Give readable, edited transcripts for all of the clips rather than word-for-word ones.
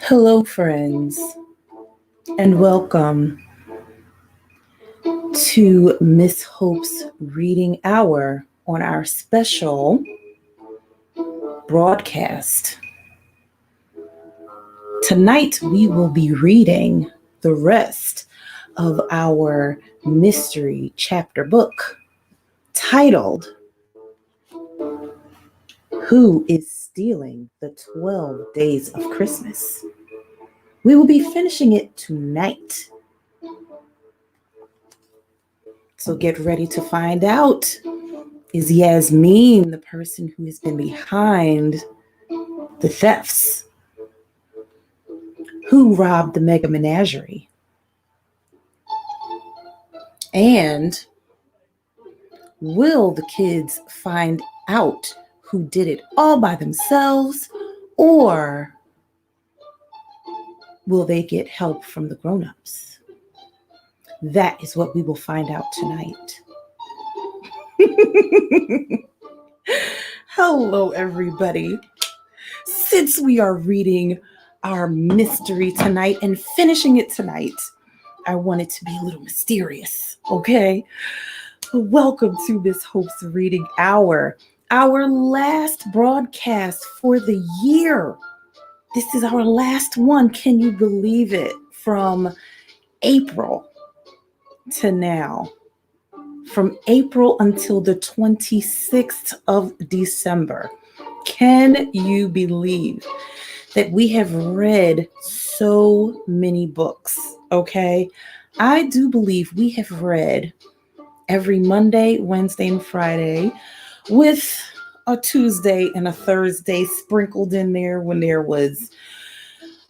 Hello, friends, and welcome to Miss Hope's Reading Hour on our special broadcast. Tonight, we will be reading the rest of our mystery chapter book titled Who is Stealing the 12 Days of Christmas? We will be finishing it tonight. So get ready to find out. Is Yasmeen the person who has been behind the thefts? Who robbed the Mega Menagerie? And will the kids find out who did it all by themselves, or will they get help from the grownups? That is what we will find out tonight. Hello, everybody. Since we are reading our mystery tonight and finishing it tonight, I want it to be a little mysterious, okay? Welcome to Miss Hope's Reading Hour, our last broadcast for the year. This is our last one. Can you believe it? From April to now. From April until the 26th of December. Can you believe that we have read so many books? Okay. I do believe we have read every Monday, Wednesday, and Friday, with a Tuesday and a Thursday sprinkled in there when there was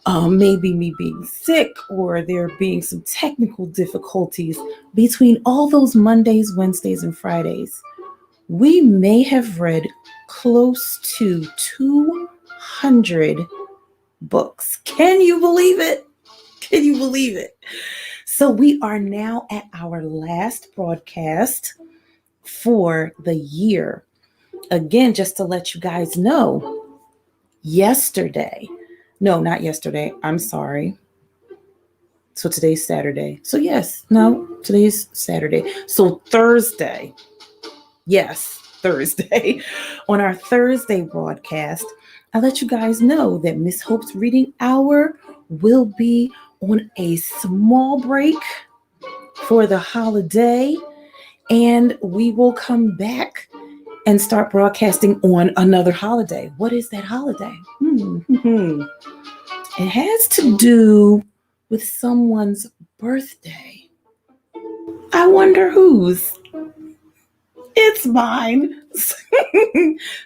maybe me being sick or there being some technical difficulties. Between all those Mondays, Wednesdays, and Fridays, we may have read close to 200 books. Can you believe it? Can you believe it? So we are now at our last broadcast for the year. Again, just to let you guys know, not yesterday, I'm sorry. So today's Saturday. So today's Saturday. So Thursday. Yes, Thursday. On our Thursday broadcast, I let you guys know that Miss Hope's Reading Hour will be on a small break for the holiday, and we will come back and start broadcasting on another holiday. What is that holiday? It has to do with someone's birthday. I wonder whose. It's mine.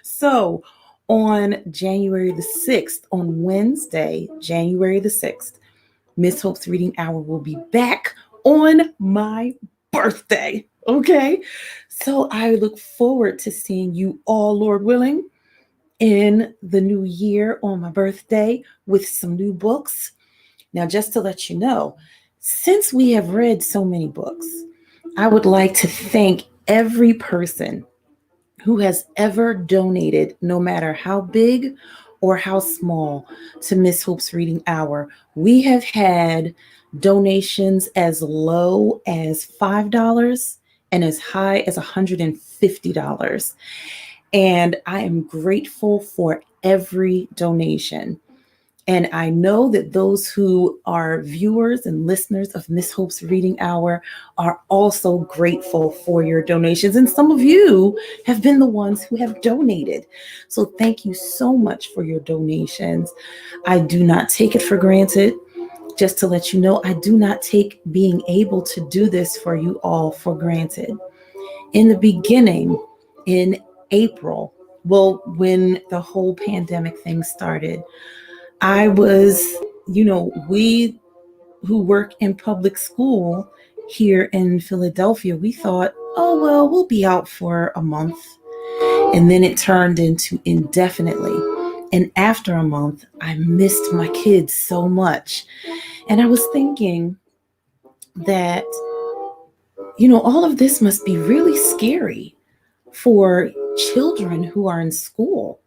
So on January the 6th, on Wednesday, January the 6th, Miss Hope's Reading Hour will be back on my birthday. Okay. So I look forward to seeing you all, Lord willing, in the new year on my birthday with some new books. Now, just to let you know, since we have read so many books, I would like to thank every person who has ever donated, no matter how big or how small, to Miss Hope's Reading Hour. We have had donations as low as $5 and as high as $150. And I am grateful for every donation. And I know that those who are viewers and listeners of Miss Hope's Reading Hour are also grateful for your donations. And some of you have been the ones who have donated. So thank you so much for your donations. I do not take it for granted. Just to let you know, I do not take being able to do this for you all for granted. In the beginning, in April, when the whole pandemic thing started, I was, we who work in public school here in Philadelphia, we thought, we'll be out for a month. And then it turned into indefinitely. And after a month, I missed my kids so much. And I was thinking that, all of this must be really scary for children who are in school.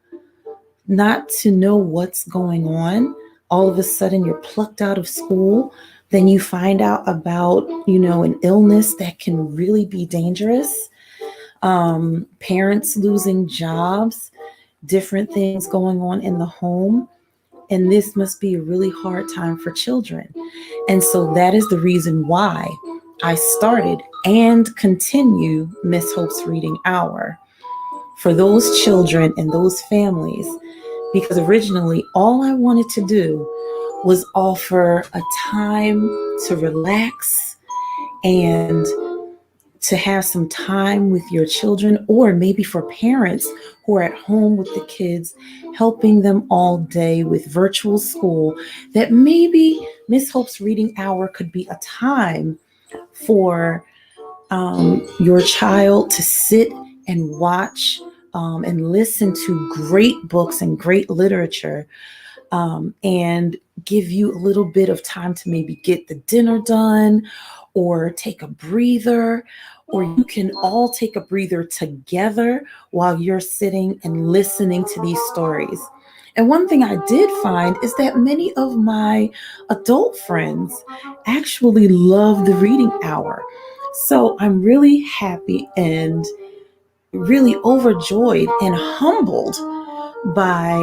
not to know what's going on. All of a sudden, you're plucked out of school. Then you find out about, an illness that can really be dangerous. Parents losing jobs, different things going on in the home. And this must be a really hard time for children. And so that is the reason why I started and continue Miss Hope's Reading Hour for those children and those families, because originally all I wanted to do was offer a time to relax and to have some time with your children, or maybe for parents who are at home with the kids, helping them all day with virtual school, that maybe Miss Hope's Reading Hour could be a time for your child to sit and watch and listen to great books and great literature, and give you a little bit of time to maybe get the dinner done or take a breather, or you can all take a breather together while you're sitting and listening to these stories. And one thing I did find is that many of my adult friends actually love the reading hour. So I'm really happy and really overjoyed and humbled by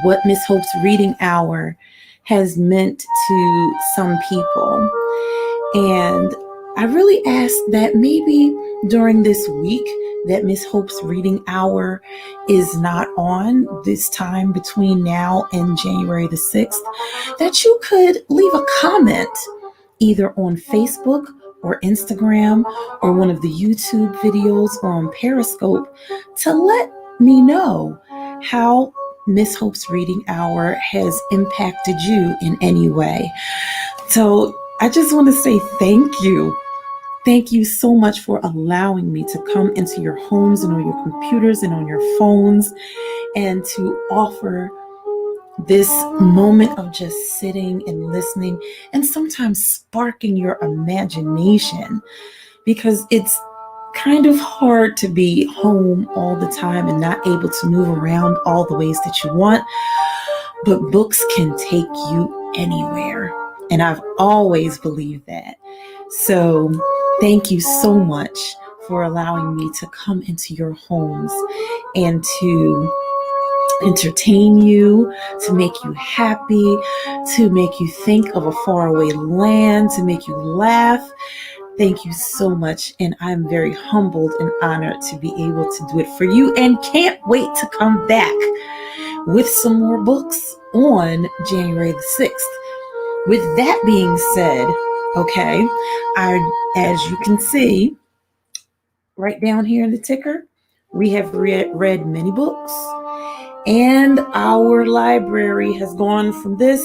what Miss Hope's Reading Hour has meant to some people. And I really ask that maybe during this week that Miss Hope's Reading Hour is not on, this time between now and January the 6th, that you could leave a comment either on Facebook or Instagram or one of the YouTube videos or on Periscope to let me know how Miss Hope's Reading Hour has impacted you in any way. So I just want to say thank you. Thank you so much for allowing me to come into your homes and on your computers and on your phones and to offer this moment of just sitting and listening and sometimes sparking your imagination, because it's kind of hard to be home all the time and not able to move around all the ways that you want. But books can take you anywhere. And I've always believed that. So thank you so much for allowing me to come into your homes and to entertain you, to make you happy, to make you think of a faraway land, to make you laugh. Thank you so much. And I'm very humbled and honored to be able to do it for you, and can't wait to come back with some more books on January the 6th. With that being said, okay, as you can see right down here in the ticker, we have read many books, and our library has gone from this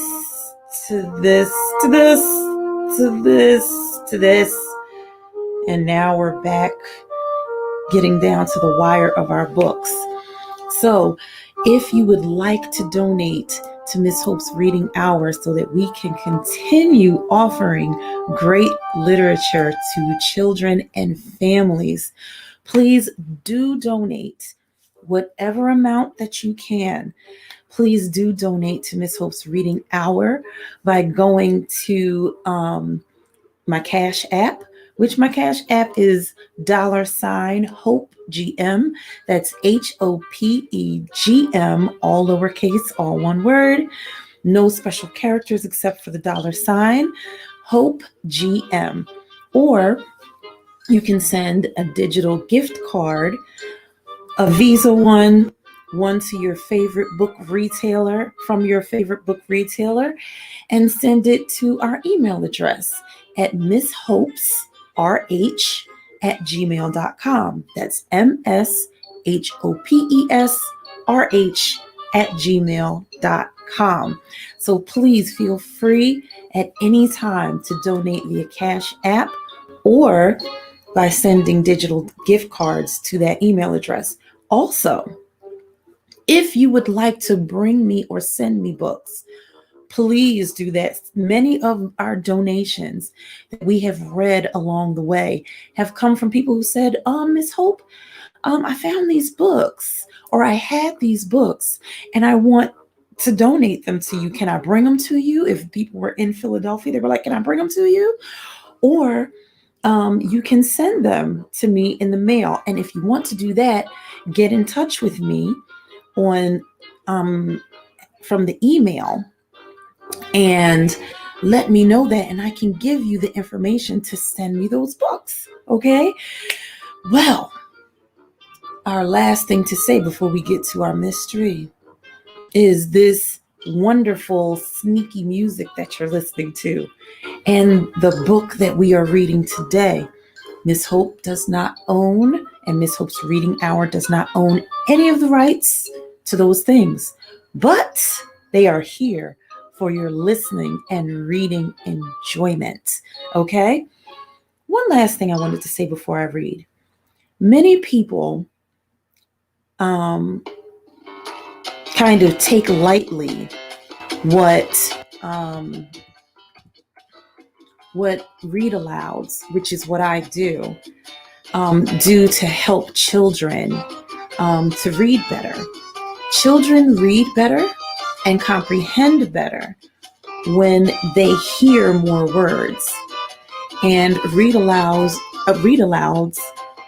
to this to this to this to this, and now we're back getting down to the wire of our books. So if you would like to donate to Miss Hope's Reading Hour so that we can continue offering great literature to children and families, please do donate whatever amount that you can. Please do donate to Miss Hope's Reading Hour by going to my Cash App, which my Cash App is $HopeGM. That's HOPEGM, all lowercase, all one word. No special characters except for the $, HopeGM. Or you can send a digital gift card, a Visa one to your favorite book retailer, from your favorite book retailer, and send it to our email address at misshopesrh@gmail.com. That's MSHOPESRH@gmail.com. So please feel free at any time to donate via Cash App or by sending digital gift cards to that email address. Also, if you would like to bring me or send me books, please do that. Many of our donations that we have read along the way have come from people who said, Miss Hope, I found these books, or I had these books, and I want to donate them to you. Can I bring them to you? If people were in Philadelphia, they were like, can I bring them to you? Or you can send them to me in the mail. And if you want to do that, get in touch with me on from the email and let me know that, and I can give you the information to send me those books. Okay. Well, our last thing to say before we get to our mystery is this wonderful sneaky music that you're listening to, and the book that we are reading today. Miss Hope does not own, and Miss Hope's Reading Hour does not own any of the rights to those things, but they are here for your listening and reading enjoyment. Okay? One last thing I wanted to say before I read. Many people kind of take lightly what read alouds, which is what I do to help children to read better. Children read better and comprehend better when they hear more words. And read alouds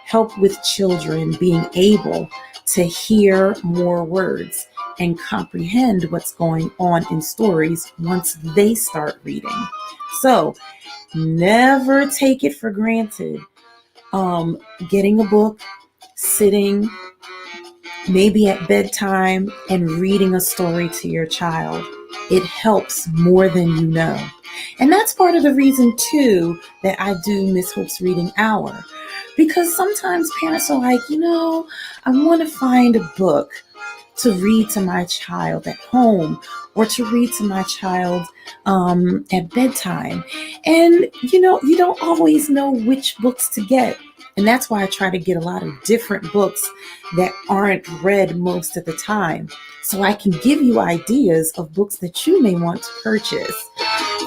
help with children being able to hear more words and comprehend what's going on in stories once they start reading. So never take it for granted. Getting a book, sitting maybe at bedtime and reading a story to your child. It helps more than you know. And that's part of the reason too that I do Miss Hope's Reading Hour. Because sometimes parents are like, I want to find a book to read to my child at home or to read to my child at bedtime. And, you don't always know which books to get. And that's why I try to get a lot of different books that aren't read most of the time. So I can give you ideas of books that you may want to purchase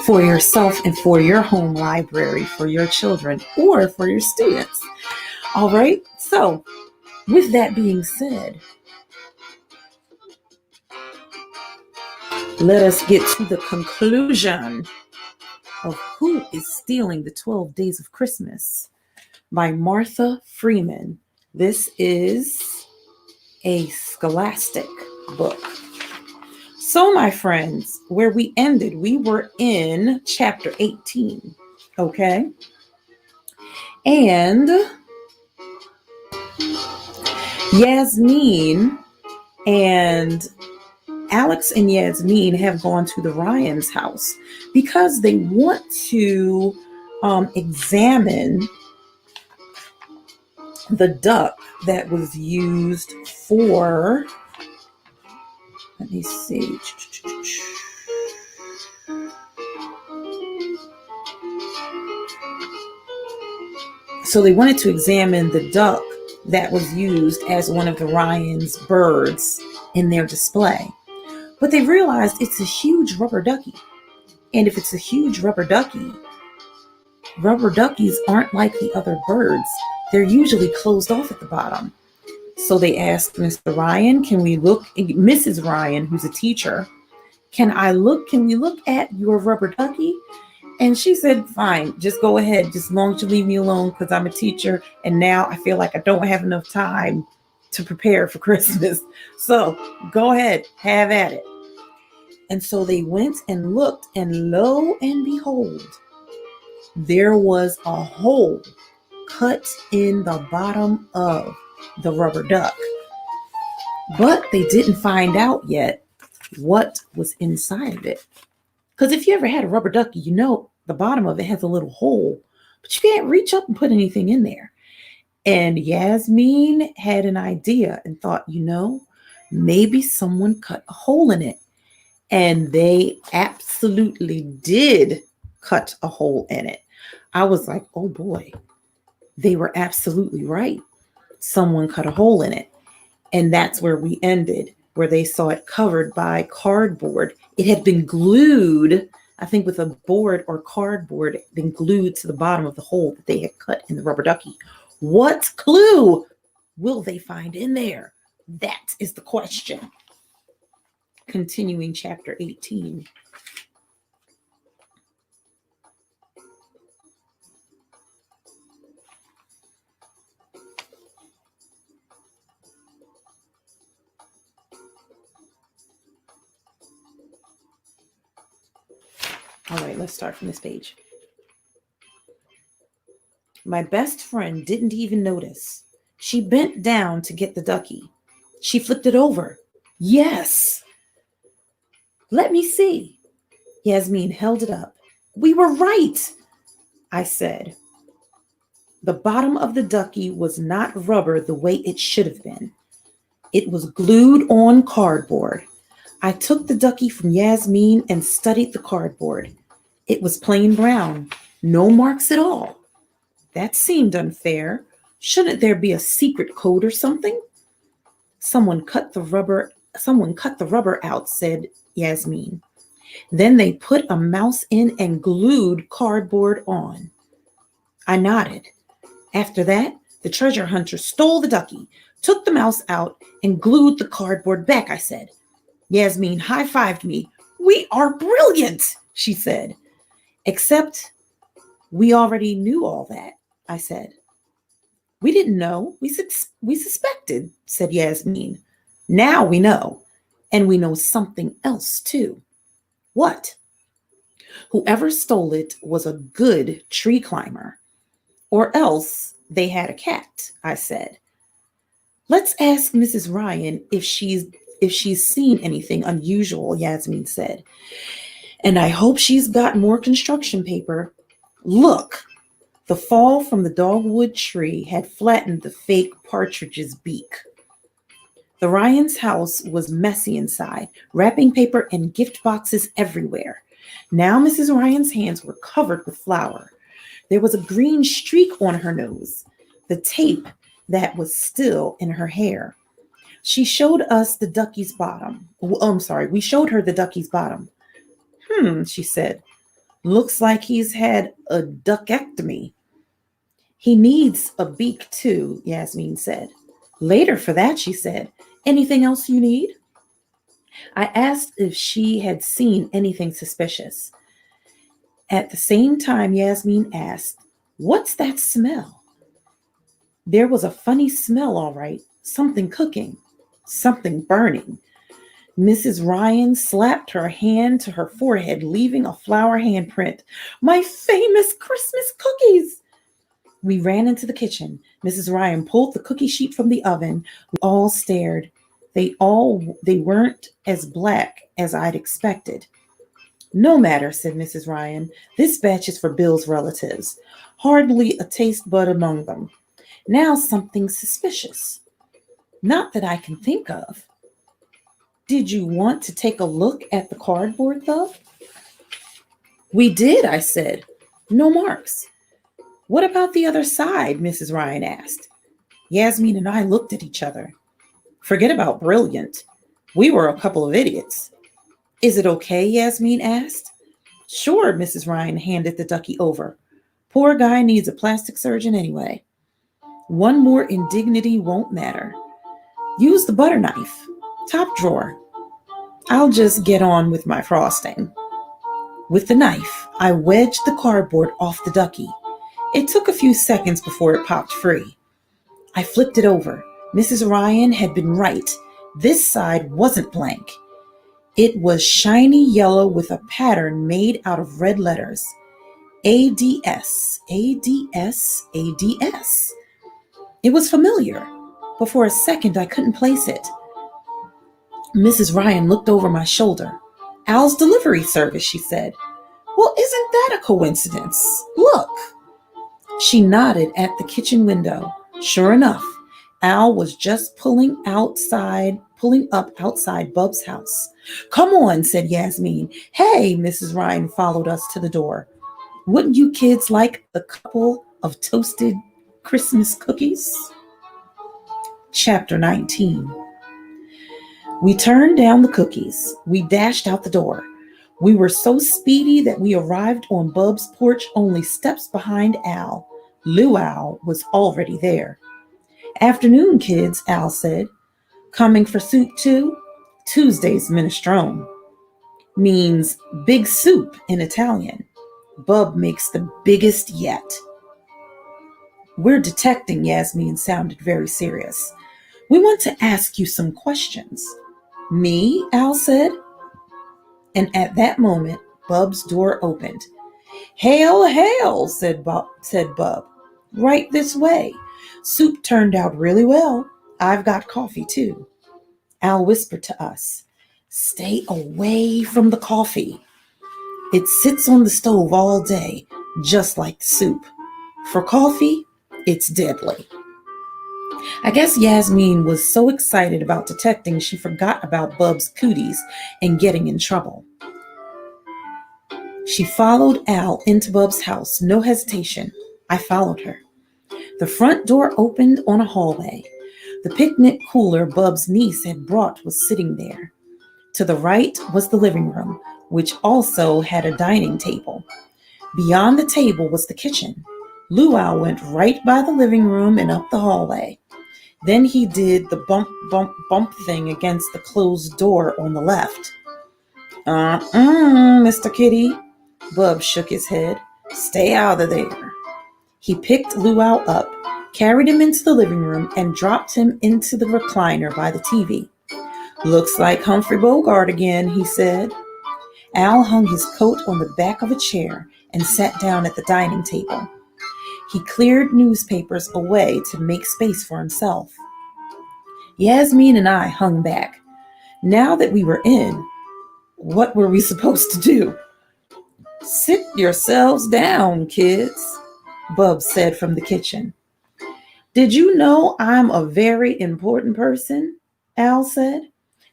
for yourself and for your home library, for your children, or for your students. All right. So with that being said, let us get to the conclusion of Who is Stealing the 12 Days of Christmas by Martha Freeman. This is a scholastic book. So, my friends, where we ended, we were in chapter 18. Okay. And Yasmeen and Alex and Yasmeen have gone to the Ryan's house because they want to examine the duck that was used for, let me see. So they wanted to examine the duck that was used as one of the Ryan's birds in their display. But they realized it's a huge rubber ducky. And if it's a huge rubber duckies aren't like the other birds. They're usually closed off at the bottom. So they asked Mr. Ryan, can we look, Mrs. Ryan, who's a teacher, can we look at your rubber ducky? And she said, fine, just go ahead, just as long as you leave me alone, because I'm a teacher, and now I feel like I don't have enough time to prepare for Christmas. So go ahead, have at it. And so they went and looked, and lo and behold, there was a hole cut in the bottom of the rubber duck. But they didn't find out yet what was inside of it. Because if you ever had a rubber ducky, the bottom of it has a little hole, but you can't reach up and put anything in there. And Yasmeen had an idea and thought, maybe someone cut a hole in it. And they absolutely did cut a hole in it. I was like, oh boy, they were absolutely right. Someone cut a hole in it. And that's where we ended, where they saw it covered by cardboard. It had been glued, I think with a board or cardboard, been glued to the bottom of the hole that they had cut in the rubber ducky. What clue will they find in there? That is the question. Continuing chapter 18. All right, let's start from this page. My best friend didn't even notice. She bent down to get the ducky. She flipped it over. Yes. Let me see. Yasmeen held it up. We were right, I said. The bottom of the ducky was not rubber the way it should have been. It was glued on cardboard. I took the ducky from Yasmeen and studied the cardboard. It was plain brown, no marks at all. That seemed unfair. Shouldn't there be a secret code or something? Someone cut the rubber out, said Yasmeen. Then they put a mouse in and glued cardboard on. I nodded. After that, the treasure hunter stole the ducky, took the mouse out, and glued the cardboard back, I said. Yasmeen high-fived me. We are brilliant, she said. Except we already knew all that, I said. We didn't know. We suspected, said Yasmeen. Now we know. And we know something else, too. What? Whoever stole it was a good tree climber. Or else they had a cat, I said. Let's ask Mrs. Ryan if she's seen anything unusual, Yasmeen said. And I hope she's got more construction paper. Look, the fall from the dogwood tree had flattened the fake partridge's beak. The Ryans' house was messy inside, wrapping paper and gift boxes everywhere. Now Mrs. Ryan's hands were covered with flour. There was a green streak on her nose, the tape that was still in her hair. She showed us the ducky's bottom. We showed her the ducky's bottom. She said. Looks like he's had a duckectomy. He needs a beak too, Yasmeen said. Later for that, she said. Anything else you need? I asked if she had seen anything suspicious. At the same time, Yasmeen asked, what's that smell? There was a funny smell, all right. Something cooking, something burning. Mrs. Ryan slapped her hand to her forehead, leaving a flower handprint. My famous Christmas cookies! We ran into the kitchen. Mrs. Ryan pulled the cookie sheet from the oven. We all stared. They weren't as black as I'd expected. No matter, said Mrs. Ryan. This batch is for Bill's relatives. Hardly a taste bud among them. Now something suspicious. Not that I can think of. Did you want to take a look at the cardboard, though? We did, I said. No marks. What about the other side? Mrs. Ryan asked. Yasmeen and I looked at each other. Forget about brilliant. We were a couple of idiots. Is it okay? Yasmeen asked. Sure, Mrs. Ryan handed the ducky over. Poor guy needs a plastic surgeon anyway. One more indignity won't matter. Use the butter knife. Top drawer. I'll just get on with my frosting. With the knife, I wedged the cardboard off the ducky. It took a few seconds before it popped free. I flipped it over. Mrs. Ryan had been right. This side wasn't blank. It was shiny yellow with a pattern made out of red letters. ADS, ADS, ADS. It was familiar, but for a second I couldn't place it. Mrs. Ryan looked over my shoulder. Al's delivery service, she said. Well, isn't that a coincidence? Look. She nodded at the kitchen window. Sure enough, Al was just pulling up outside Bub's house. Come on, said Yasmeen. Hey, Mrs. Ryan followed us to the door. Wouldn't you kids like a couple of toasted Christmas cookies? Chapter 19. We turned down the cookies. We dashed out the door. We were so speedy that we arrived on Bub's porch only steps behind Al. Luau was already there. Afternoon, kids, Al said. Coming for soup too? Tuesday's minestrone means big soup in Italian. Bub makes the biggest yet. We're detecting, Yasmeen sounded very serious. We want to ask you some questions. Me? Al said. And at that moment, Bub's door opened. Hail, hail, said Bub. Right this way. Soup turned out really well. I've got coffee too. Al whispered to us, stay away from the coffee. It sits on the stove all day, just like soup. For coffee, it's deadly. I guess Yasmeen was so excited about detecting she forgot about Bub's cooties and getting in trouble. She followed Al into Bub's house, no hesitation. I followed her. The front door opened on a hallway. The picnic cooler Bub's niece had brought was sitting there. To the right was the living room, which also had a dining table. Beyond the table was the kitchen. Luau went right by the living room and up the hallway. Then he did the bump, bump, bump thing against the closed door on the left. Mr. Kitty. Bub shook his head. Stay out of there. He picked Luau up, carried him into the living room, and dropped him into the recliner by the TV. Looks like Humphrey Bogart again, he said. Al hung his coat on the back of a chair and sat down at the dining table. He cleared newspapers away to make space for himself. Yasmeen and I hung back. Now that we were in, what were we supposed to do? Sit yourselves down, kids, Bub said from the kitchen. Did you know I'm a very important person? Al said.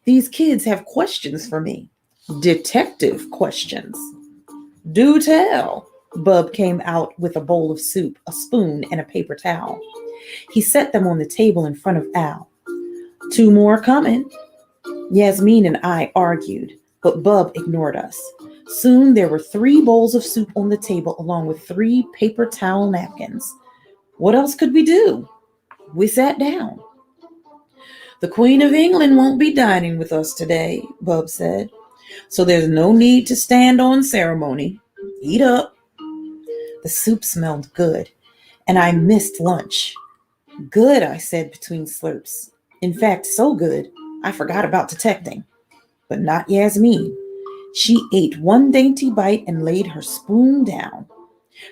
These kids have questions for me. Detective questions. Do tell. Bub came out with a bowl of soup, a spoon, and a paper towel. He set them on the table in front of Al. 2 more coming. Yasmeen and I argued, but Bub ignored us. Soon there were 3 bowls of soup on the table along with 3 paper towel napkins. What else could we do? We sat down. The Queen of England won't be dining with us today, Bub said, so there's no need to stand on ceremony. Eat up. The soup smelled good, and I missed lunch. Good, I said between slurps. In fact, so good, I forgot about detecting. But not Yasmeen. She ate 1 dainty bite and laid her spoon down.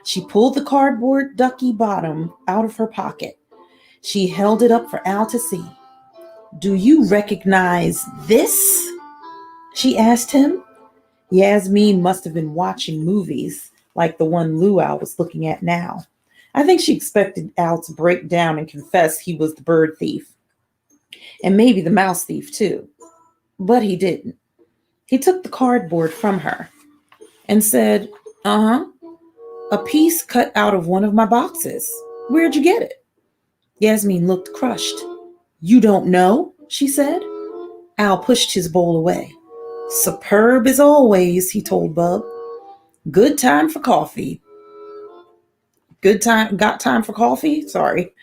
She pulled the cardboard ducky bottom out of her pocket. She held it up for Al to see. Do you recognize this? She asked him. Yasmeen must have been watching movies like the one Luau was looking at now. I think she expected Al to break down and confess he was the bird thief. And maybe the mouse thief too. But he didn't. He took the cardboard from her and said, a piece cut out of one of my boxes. Where'd you get it? Yasmeen looked crushed. You don't know? She said. Al pushed his bowl away. Superb as always, he told Bub. Good time for coffee. Got time for coffee? Sorry.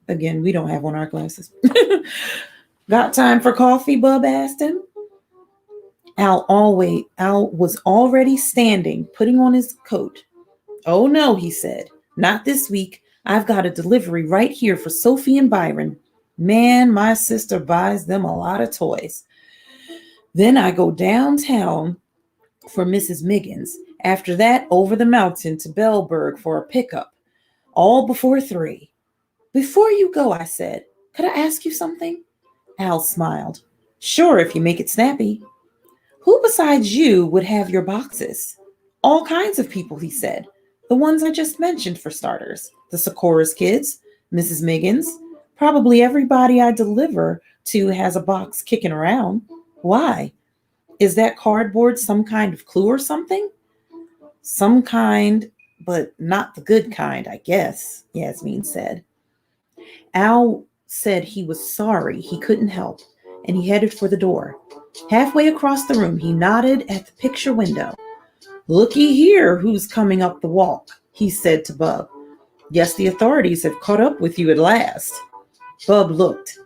Again, we don't have on our glasses. Got time for coffee? Bub asked him. Al was already standing, putting on his coat. Oh no, he said. Not this week. I've got a delivery right here for Sophie and Byron. Man, my sister buys them a lot of toys. Then I go downtown for Mrs. Miggins. After that, over the mountain to Bellburg for a pickup. All before 3. Before you go, I said, could I ask you something? Al smiled. Sure, if you make it snappy. Who besides you would have your boxes? All kinds of people, he said. The ones I just mentioned, for starters. The Sikora's kids, Mrs. Miggins. Probably everybody I deliver to has a box kicking around. Why? Is that cardboard some kind of clue or something? Some kind, but not the good kind, I guess, Yasmeen said. Al said he was sorry he couldn't help, and he headed for the door. Halfway across the room, he nodded at the picture window. Looky here who's coming up the walk, he said to Bub. Guess the authorities have caught up with you at last. Bub looked.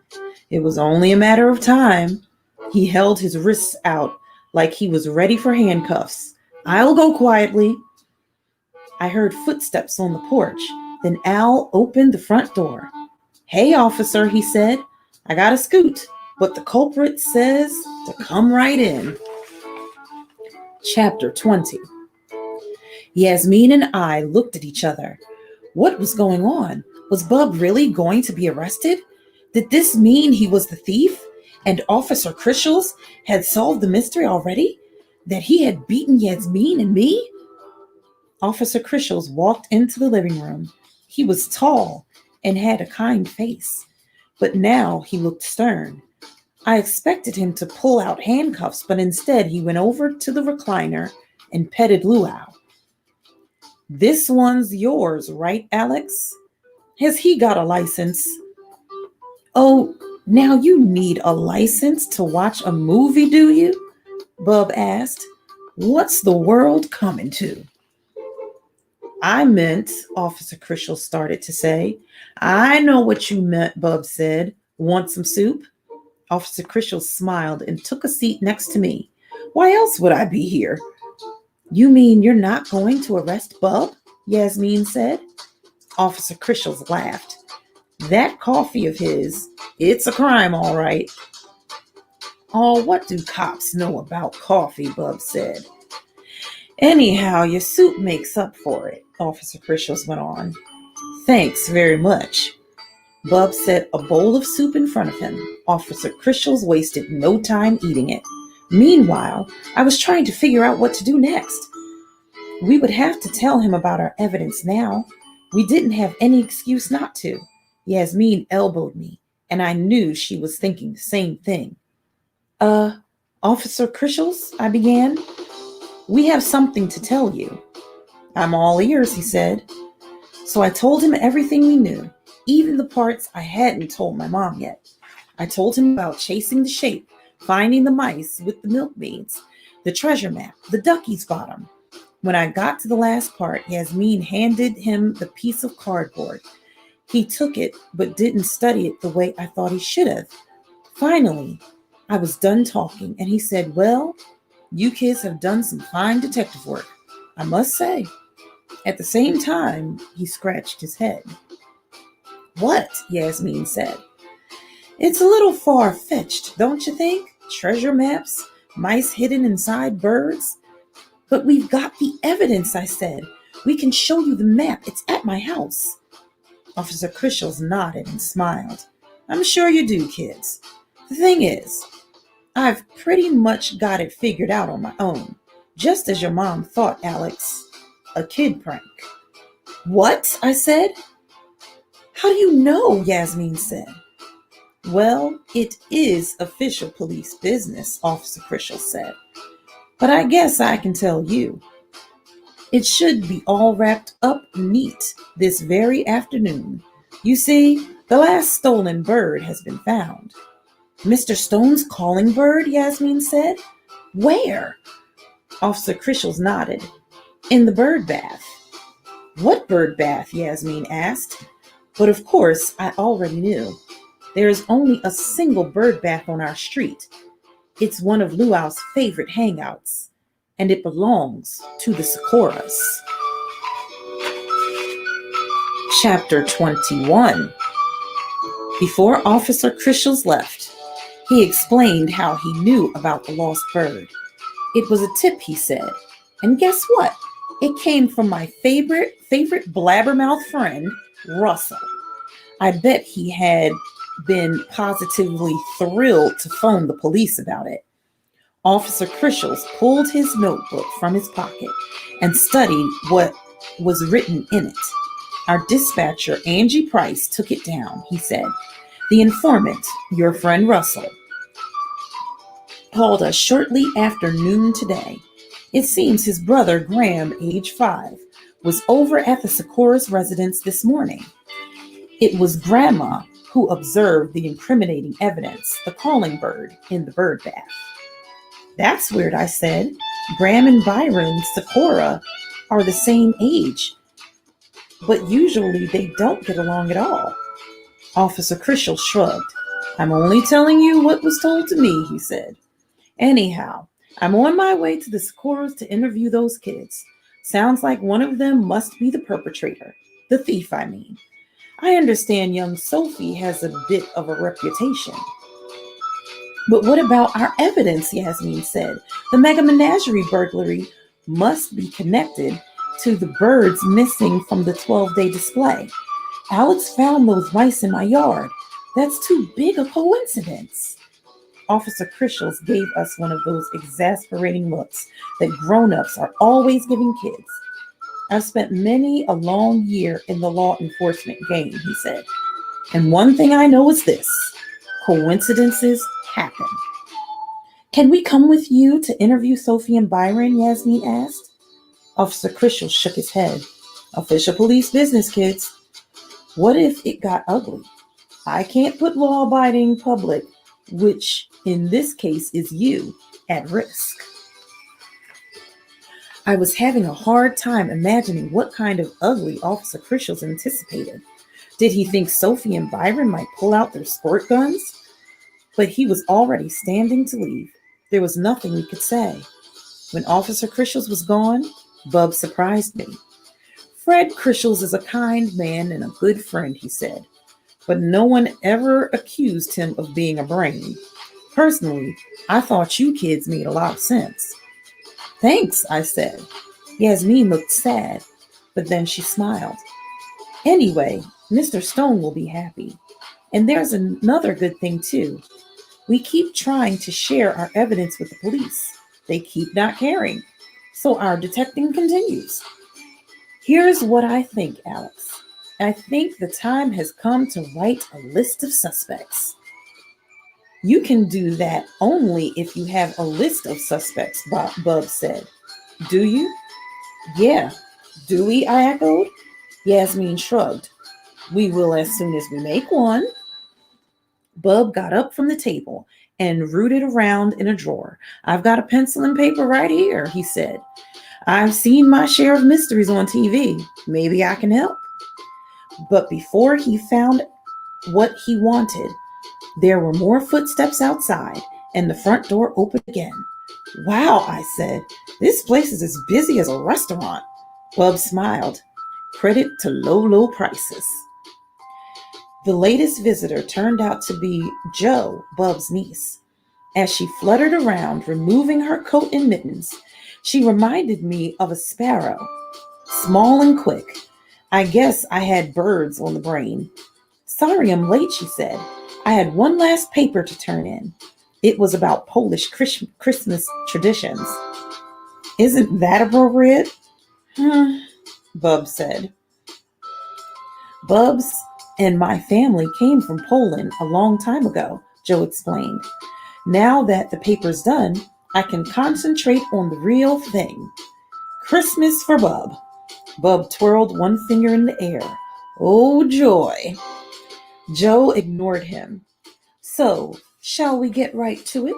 It was only a matter of time. He held his wrists out like he was ready for handcuffs. I'll go quietly. I heard footsteps on the porch. Then Al opened the front door. Hey, officer, he said. I got a scoot, but the culprit says to come right in. Chapter 20. Yasmeen and I looked at each other. What was going on? Was Bub really going to be arrested? Did this mean he was the thief? And Officer Crishells had solved the mystery already? That he had beaten Yasmeen and me? Officer Crishells walked into the living room. He was tall and had a kind face, but now he looked stern. I expected him to pull out handcuffs, but instead he went over to the recliner and petted Luau. This one's yours, right, Alex? Has he got a license? Oh, now you need a license to watch a movie, do you? Bub asked. What's the world coming to? I meant, Officer Crishells started to say. I know what you meant, Bub said. Want some soup? Officer Crishells smiled and took a seat next to me. Why else would I be here? You mean you're not going to arrest Bub? Yasmeen said. Officer Crishells laughed. That coffee of his, it's a crime, all right. Oh, what do cops know about coffee? Bub said. Anyhow, your soup makes up for it, Officer Crishells went on. Thanks very much. Bub set a bowl of soup in front of him. Officer Crishells wasted no time eating it. Meanwhile, I was trying to figure out what to do next. We would have to tell him about our evidence now. We didn't have any excuse not to. Yasmeen elbowed me, and I knew she was thinking the same thing. Officer Crishells, I began. We have something to tell you. I'm all ears, he said. So I told him everything we knew, even the parts I hadn't told my mom yet. I told him about chasing the shape, finding the mice with the milkmaids, the treasure map, the ducky's bottom. When I got to the last part, Yasmeen handed him the piece of cardboard. He took it, but didn't study it the way I thought he should have. Finally, I was done talking, and he said, well, you kids have done some fine detective work, I must say. At the same time, he scratched his head. What? Yasmeen said. It's a little far-fetched, don't you think? Treasure maps, mice hidden inside birds. But we've got the evidence, I said. We can show you the map. It's at my house. Officer Crishells nodded and smiled. I'm sure you do, kids. The thing is, I've pretty much got it figured out on my own, just as your mom thought, Alex. A kid prank. What? I said. How do you know? Yasmeen said. Well, it is official police business, Officer Crishells said. But I guess I can tell you. It should be all wrapped up neat this very afternoon. You see, the last stolen bird has been found. Mr. Stone's calling bird, Yasmeen said. Where? Officer Crishells nodded. In the bird bath. What bird bath? Yasmeen asked. But of course, I already knew. There is only a single bird bath on our street. It's one of Luau's favorite hangouts, and it belongs to the Sikoras. Chapter 21. Before Officer Crishells left, he explained how he knew about the lost bird. It was a tip, he said, and guess what? It came from my favorite blabbermouth friend, Russell. I bet he had been positively thrilled to phone the police about it. Officer Crishells pulled his notebook from his pocket and studied what was written in it. Our dispatcher, Angie Price, took it down, he said. The informant, your friend Russell, called us shortly after noon today. It seems his brother, Graham, age 5, was over at the Sikora's residence this morning. It was Grandma who observed the incriminating evidence, the calling bird, in the bird bath. That's weird, I said. Graham and Byron Sikora are the same age, but usually they don't get along at all. Officer Critchell shrugged. I'm only telling you what was told to me, he said. Anyhow, I'm on my way to the Socorros to interview those kids. Sounds like one of them must be the perpetrator. The thief, I mean. I understand young Sophie has a bit of a reputation. But what about our evidence, Yasmeen said. The Mega Menagerie burglary must be connected to the birds missing from the 12-day display. Alex found those mice in my yard. That's too big a coincidence. Officer Critchell gave us one of those exasperating looks that grown-ups are always giving kids. I've spent many a long year in the law enforcement game, he said. And one thing I know is this: coincidences happen. Can we come with you to interview Sophie and Byron? Yasmeen asked. Officer Critchell shook his head. Official police business, kids. What if it got ugly? I can't put law-abiding public, which in this case is you, at risk. I was having a hard time imagining what kind of ugly Officer Critchell anticipated. Did he think Sophie and Byron might pull out their squirt guns? But he was already standing to leave. There was nothing we could say. When Officer Critchell was gone, Bub surprised me. Fred Critchell is a kind man and a good friend, he said, but no one ever accused him of being a brain. Personally, I thought you kids made a lot of sense. Thanks, I said. Yasmeen looked sad, but then she smiled. Anyway, Mr. Stone will be happy. And there's another good thing, too. We keep trying to share our evidence with the police. They keep not caring. So our detecting continues. Here's what I think, Alex. I think the time has come to write a list of suspects. You can do that only if you have a list of suspects, Bub said. Do you? Yeah. Do we? I echoed. Yasmeen shrugged. We will as soon as we make one. Bub got up from the table and rooted around in a drawer. I've got a pencil and paper right here, he said. I've seen my share of mysteries on TV. Maybe I can help. But before he found what he wanted, there were more footsteps outside, and the front door opened again. Wow, I said. This place is as busy as a restaurant. Bub smiled. Credit to low, low prices. The latest visitor turned out to be Jo, Bub's niece. As she fluttered around, removing her coat and mittens, she reminded me of a sparrow, small and quick. I guess I had birds on the brain. Sorry I'm late, she said. I had one last paper to turn in. It was about Polish Christmas traditions. Isn't that appropriate? Bub said. Bubs and my family came from Poland a long time ago, Jo explained. Now that the paper's done, I can concentrate on the real thing. Christmas for Bub. Bub twirled one finger in the air. Oh, joy. Jo ignored him. So, shall we get right to it?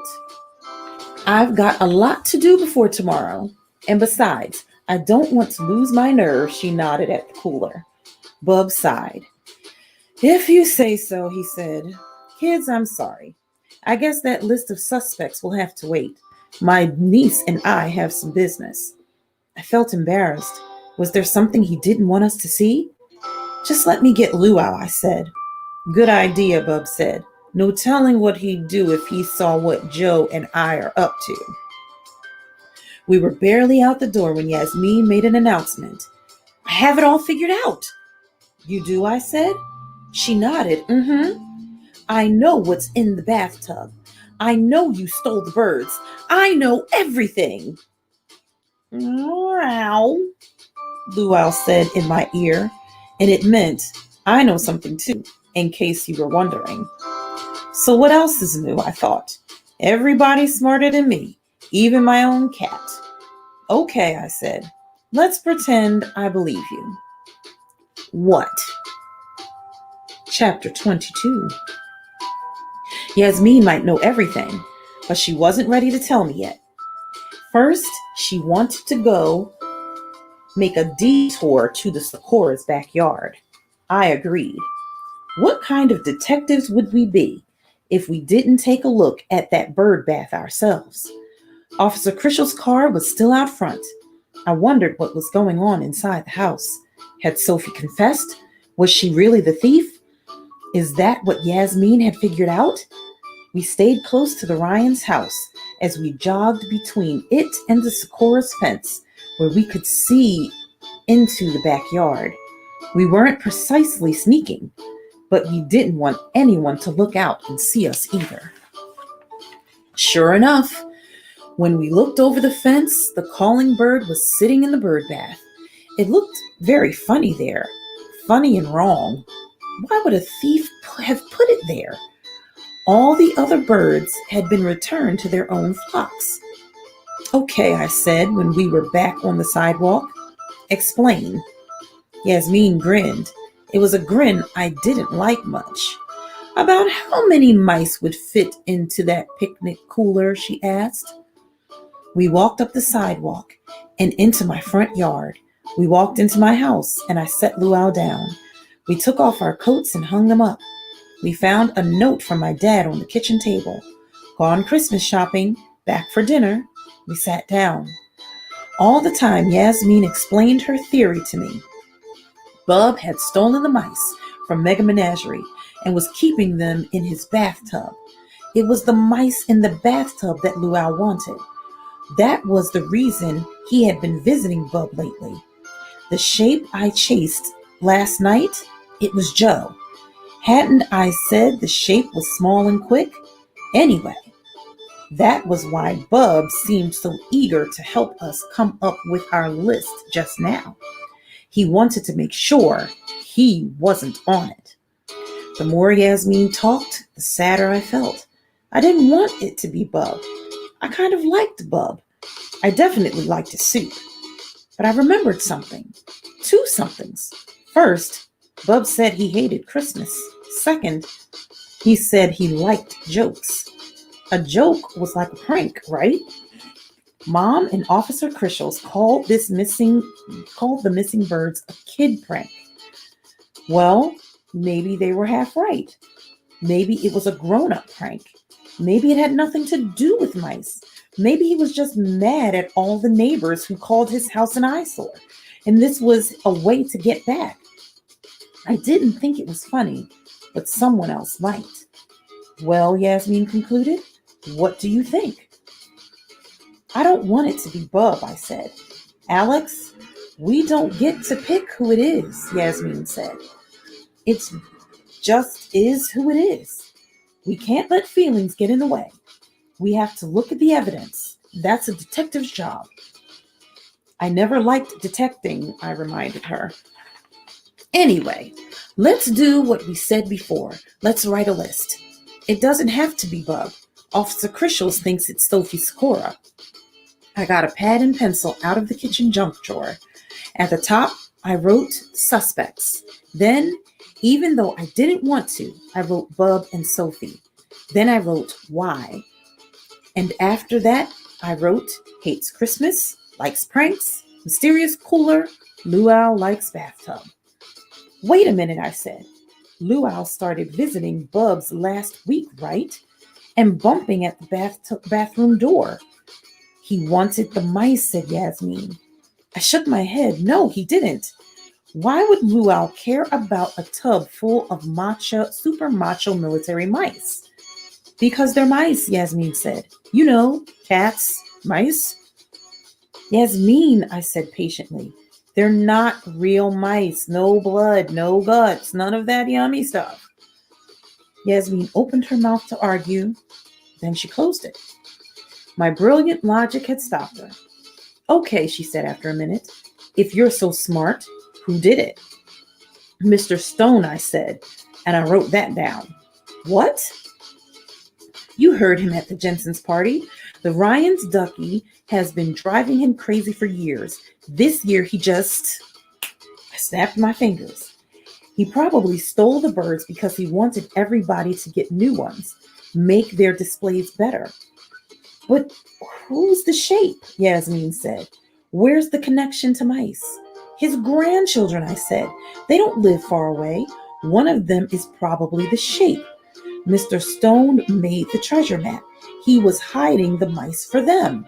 I've got a lot to do before tomorrow. And besides, I don't want to lose my nerve, she nodded at the cooler. Bub sighed. If you say so, he said. Kids, I'm sorry. I guess that list of suspects will have to wait. My niece and I have some business. I felt embarrassed. Was there something he didn't want us to see? Just let me get luau, I said. Good idea, Bub said. No telling what he'd do if he saw what Jo and I are up to. We were barely out the door when Yasmeen made an announcement. I have it all figured out. You do, I said. She nodded. I know what's in the bathtub. I know you stole the birds. I know everything. Meow, Luau said in my ear, and it meant I know something too, in case you were wondering. So what else is new, I thought. Everybody's smarter than me, even my own cat. Okay, I said. Let's pretend I believe you. What? Chapter 22. Yasmeen might know everything, but she wasn't ready to tell me yet. First, she wanted to go make a detour to the Socorro's backyard. I agreed. What kind of detectives would we be if we didn't take a look at that bird bath ourselves? Officer Crishel's car was still out front. I wondered what was going on inside the house. Had Sophie confessed? Was she really the thief? Is that what Yasmeen had figured out? We stayed close to the Ryans' house as we jogged between it and the Socorro's fence, where we could see into the backyard. We weren't precisely sneaking, but we didn't want anyone to look out and see us either. Sure enough, when we looked over the fence, the calling bird was sitting in the bird bath. It looked very funny there, funny and wrong. Why would a thief have put it there? All the other birds had been returned to their own flocks. Okay, I said when we were back on the sidewalk. Explain. Yasmeen grinned. It was a grin I didn't like much. About how many mice would fit into that picnic cooler, she asked. We walked up the sidewalk and into my front yard. We walked into my house and I set Luau down. We took off our coats and hung them up. We found a note from my dad on the kitchen table. Gone Christmas shopping, back for dinner. We sat down. All the time, Yasmeen explained her theory to me. Bub had stolen the mice from Mega Menagerie and was keeping them in his bathtub. It was the mice in the bathtub that Luau wanted. That was the reason he had been visiting Bub lately. The shape I chased last night, it was Joe. Hadn't I said the shape was small and quick? Anyway, that was why Bub seemed so eager to help us come up with our list just now. He wanted to make sure he wasn't on it. The more Yasmeen talked, the sadder I felt. I didn't want it to be Bub. I kind of liked Bub. I definitely liked his soup. But I remembered something. Two somethings. First, Bub said he hated Christmas. Second, he said he liked jokes. A joke was like a prank, right? Mom and Officer Crishel's called the missing birds a kid prank. Well, maybe they were half right. Maybe it was a grown-up prank. Maybe it had nothing to do with mice. Maybe he was just mad at all the neighbors who called his house an eyesore, and this was a way to get back. I didn't think it was funny, but someone else might. Well, Yasmeen concluded, what do you think? I don't want it to be Bub, I said. Alex, we don't get to pick who it is, Yasmeen said. It just is who it is. We can't let feelings get in the way. We have to look at the evidence. That's a detective's job. I never liked detecting, I reminded her. Anyway, let's do what we said before. Let's write a list. It doesn't have to be Bub. Officer Crishel's thinks it's Sophie Socorro. I got a pad and pencil out of the kitchen junk drawer. At the top, I wrote suspects. Then, even though I didn't want to, I wrote Bub and Sophie. Then I wrote why. And after that, I wrote hates Christmas, likes pranks, mysterious cooler, Luau likes bathtub. Wait a minute, I said. Luau started visiting Bub's last week, right? And bumping at the bathroom door. He wanted the mice, said Yasmeen. I shook my head. No, he didn't. Why would Luau care about a tub full of Super Macho Military Mice? Because they're mice, Yasmeen said. You know, cats, mice. Yasmeen, I said patiently. They're not real mice. No blood, no guts, none of that yummy stuff. Yasmeen opened her mouth to argue, then she closed it. My brilliant logic had stopped her. Okay, she said after a minute. If you're so smart, who did it? Mr. Stone, I said, and I wrote that down. What? You heard him at the Jensen's party. The Ryan's ducky has been driving him crazy for years. This year I snapped my fingers. He probably stole the birds because he wanted everybody to get new ones, make their displays better. But who's the shape? Yasmeen said. Where's the connection to mice? His grandchildren, I said. They don't live far away. One of them is probably the shape. Mr. Stone made the treasure map. He was hiding the mice for them.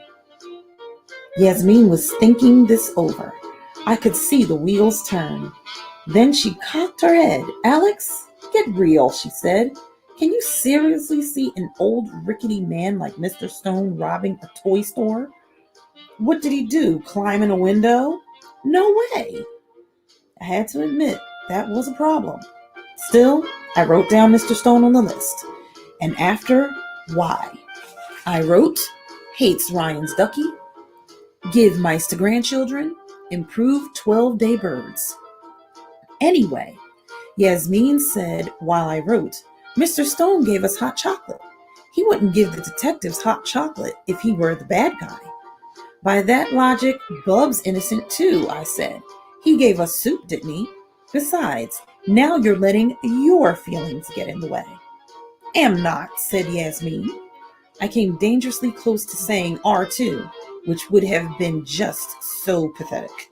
Yasmeen was thinking this over. I could see the wheels turn. Then she cocked her head. Alex, get real, she said. Can you seriously see an old rickety man like Mr. Stone robbing a toy store? What did he do? Climb in a window? No way. I had to admit that was a problem. Still, I wrote down Mr. Stone on the list. And after, why? I wrote, hates Ryan's ducky, give mice to grandchildren, improve 12-day birds. Anyway, Yasmeen said while I wrote, Mr. Stone gave us hot chocolate. He wouldn't give the detectives hot chocolate if he were the bad guy. By that logic, Bub's innocent too, I said. He gave us soup, didn't he? Besides, now you're letting your feelings get in the way. Am not, said Yasmeen. I came dangerously close to saying R2, which would have been just so pathetic.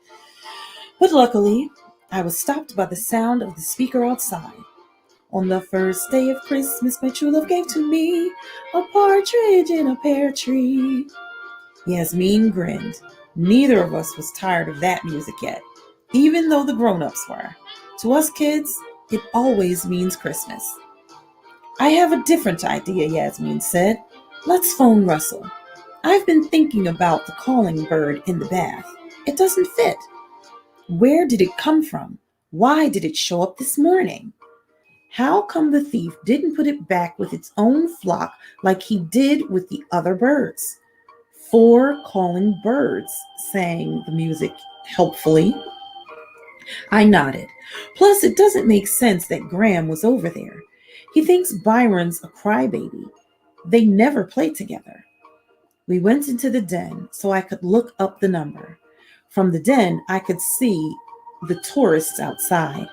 But luckily, I was stopped by the sound of the speaker outside. On the first day of Christmas, my true love gave to me a partridge in a pear tree. Yasmeen grinned. Neither of us was tired of that music yet, even though the grown-ups were. To us kids, it always means Christmas. I have a different idea, Yasmeen said. Let's phone Russell. I've been thinking about the calling bird in the bath. It doesn't fit. Where did it come from? Why did it show up this morning? How come the thief didn't put it back with its own flock like he did with the other birds? 4 calling birds, sang the music helpfully. I nodded. Plus, it doesn't make sense that Graham was over there. He thinks Byron's a crybaby. They never play together. We went into the den so I could look up the number. From the den, I could see the tourists outside.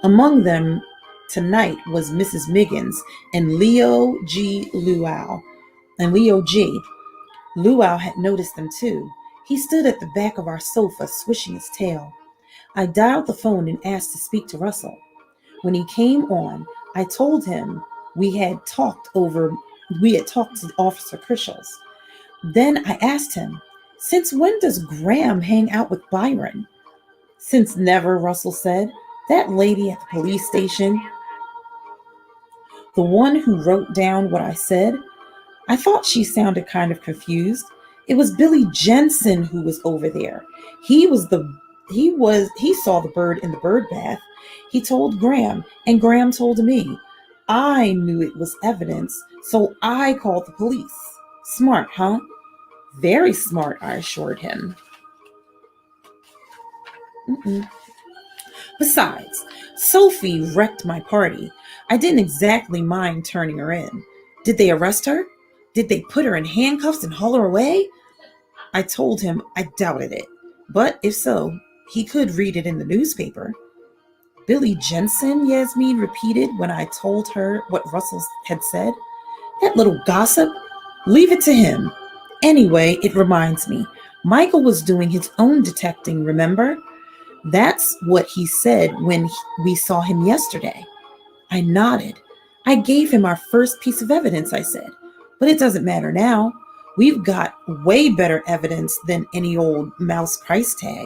Among them tonight was Mrs. Miggins and Leo G. Luau. Luau had noticed them too. He stood at the back of our sofa, swishing his tail. I dialed the phone and asked to speak to Russell. When he came on, I told him we had talked to Officer Crishells. Then I asked him, since when does Graham hang out with Byron? Since never, Russell said. That lady at the police station, the one who wrote down what I said, I thought she sounded kind of confused. It was Billy Jensen who was over there. He saw the bird in the bird bath. He told Graham, and Graham told me. I knew it was evidence, so I called the police. Smart, huh? Very smart, I assured him. Besides, Sophie wrecked my party. I didn't exactly mind turning her in. Did they arrest her? Did they put her in handcuffs and haul her away? I told him I doubted it, but if so, he could read it in the newspaper. Billy Jensen, Yasmeen repeated when I told her what Russell had said. That little gossip? Leave it to him. Anyway, it reminds me, Michael was doing his own detecting, remember? That's what he said when we saw him yesterday. I nodded. I gave him our first piece of evidence, I said. But it doesn't matter now. We've got way better evidence than any old mouse price tag.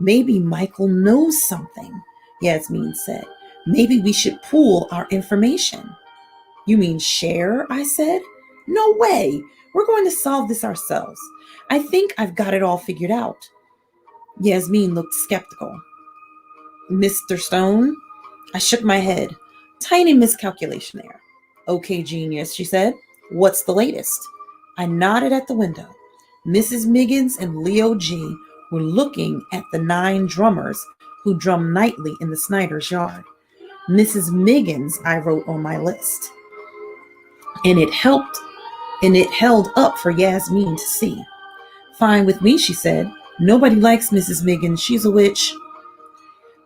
Maybe Michael knows something, Yasmeen said. Maybe we should pool our information. You mean share, I said. No way. We're going to solve this ourselves. I think I've got it all figured out. Yasmeen looked skeptical. Mr. Stone? I shook my head. Tiny miscalculation there. Okay, genius, she said. What's the latest? I nodded at the window. Mrs. Miggins and Leo G. were looking at the 9 drummers who drum nightly in the Snyder's yard. Mrs. Miggins, I wrote on my list. And it held up for Yasmeen to see. Fine with me, she said. Nobody likes Mrs. Miggins. She's a witch.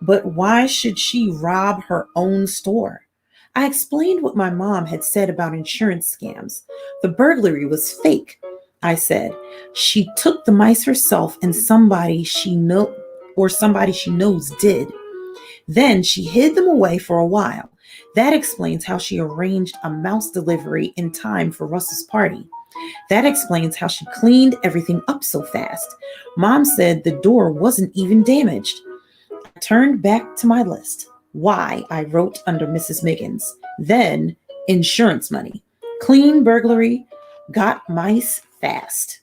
But why should she rob her own store? I explained what my mom had said about insurance scams. The burglary was fake, I said. She took the mice herself and somebody she knows did. Then she hid them away for a while. That explains how she arranged a mouse delivery in time for Russell's party. That explains how she cleaned everything up so fast. Mom said the door wasn't even damaged. I turned back to my list. Why, I wrote under Mrs. Miggins. Then, insurance money. Clean burglary. Got mice fast.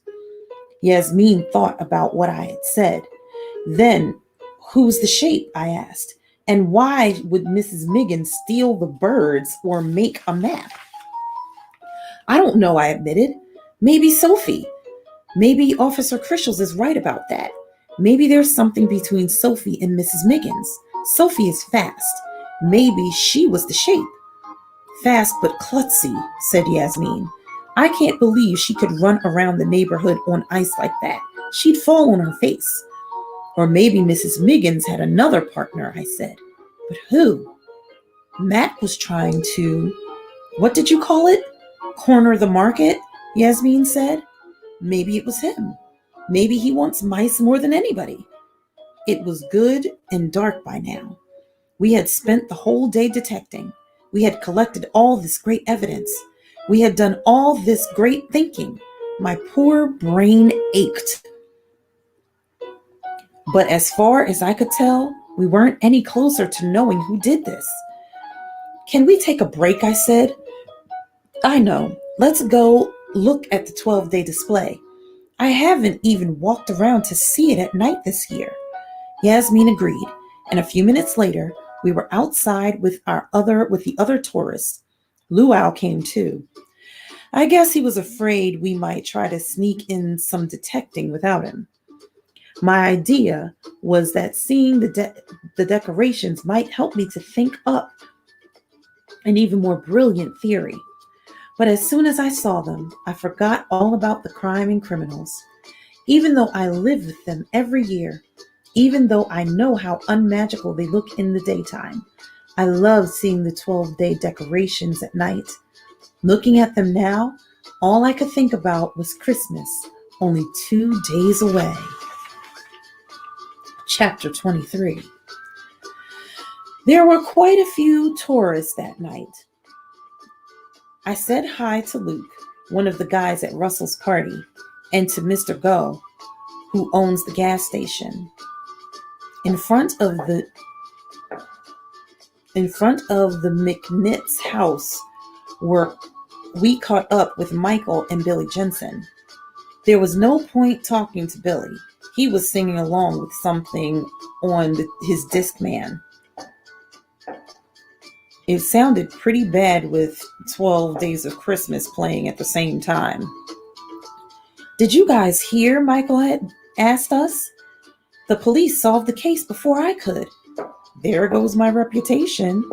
Yasmeen thought about what I had said. Then, who's the shape? I asked. And why would Mrs. Miggins steal the birds or make a map? I don't know, I admitted. Maybe Sophie. Maybe Officer Crishells is right about that. Maybe there's something between Sophie and Mrs. Miggins. Sophie is fast. Maybe she was the shape. Fast but klutzy, said Yasmeen. I can't believe she could run around the neighborhood on ice like that. She'd fall on her face. Or maybe Mrs. Miggins had another partner, I said. But who? Matt was trying to, what did you call it? Corner the market, Yasmeen said. Maybe it was him. Maybe he wants mice more than anybody. It was good and dark by now. We had spent the whole day detecting. We had collected all this great evidence. We had done all this great thinking. My poor brain ached. But as far as I could tell, we weren't any closer to knowing who did this. Can we take a break? I said. I know. Let's go look at the 12-day display. I haven't even walked around to see it at night this year. Yasmeen agreed, and a few minutes later, we were outside with the other tourists. Luau came too. I guess he was afraid we might try to sneak in some detecting without him. My idea was that seeing the decorations might help me to think up an even more brilliant theory. But as soon as I saw them, I forgot all about the crime and criminals. Even though I live with them every year, even though I know how unmagical they look in the daytime, I love seeing the 12-day decorations at night. Looking at them now, all I could think about was Christmas, only 2 days away. Chapter 23. There were quite a few tourists that night. I said hi to Luke, one of the guys at Russell's party, and to Mr. Go, who owns the gas station. In front of the McNitt's house, we caught up with Michael and Billy Jensen. There was no point talking to Billy. He was singing along with something on his Discman. It sounded pretty bad with 12 Days of Christmas playing at the same time. Did you guys hear? Michael had asked us. The police solved the case before I could. There goes my reputation.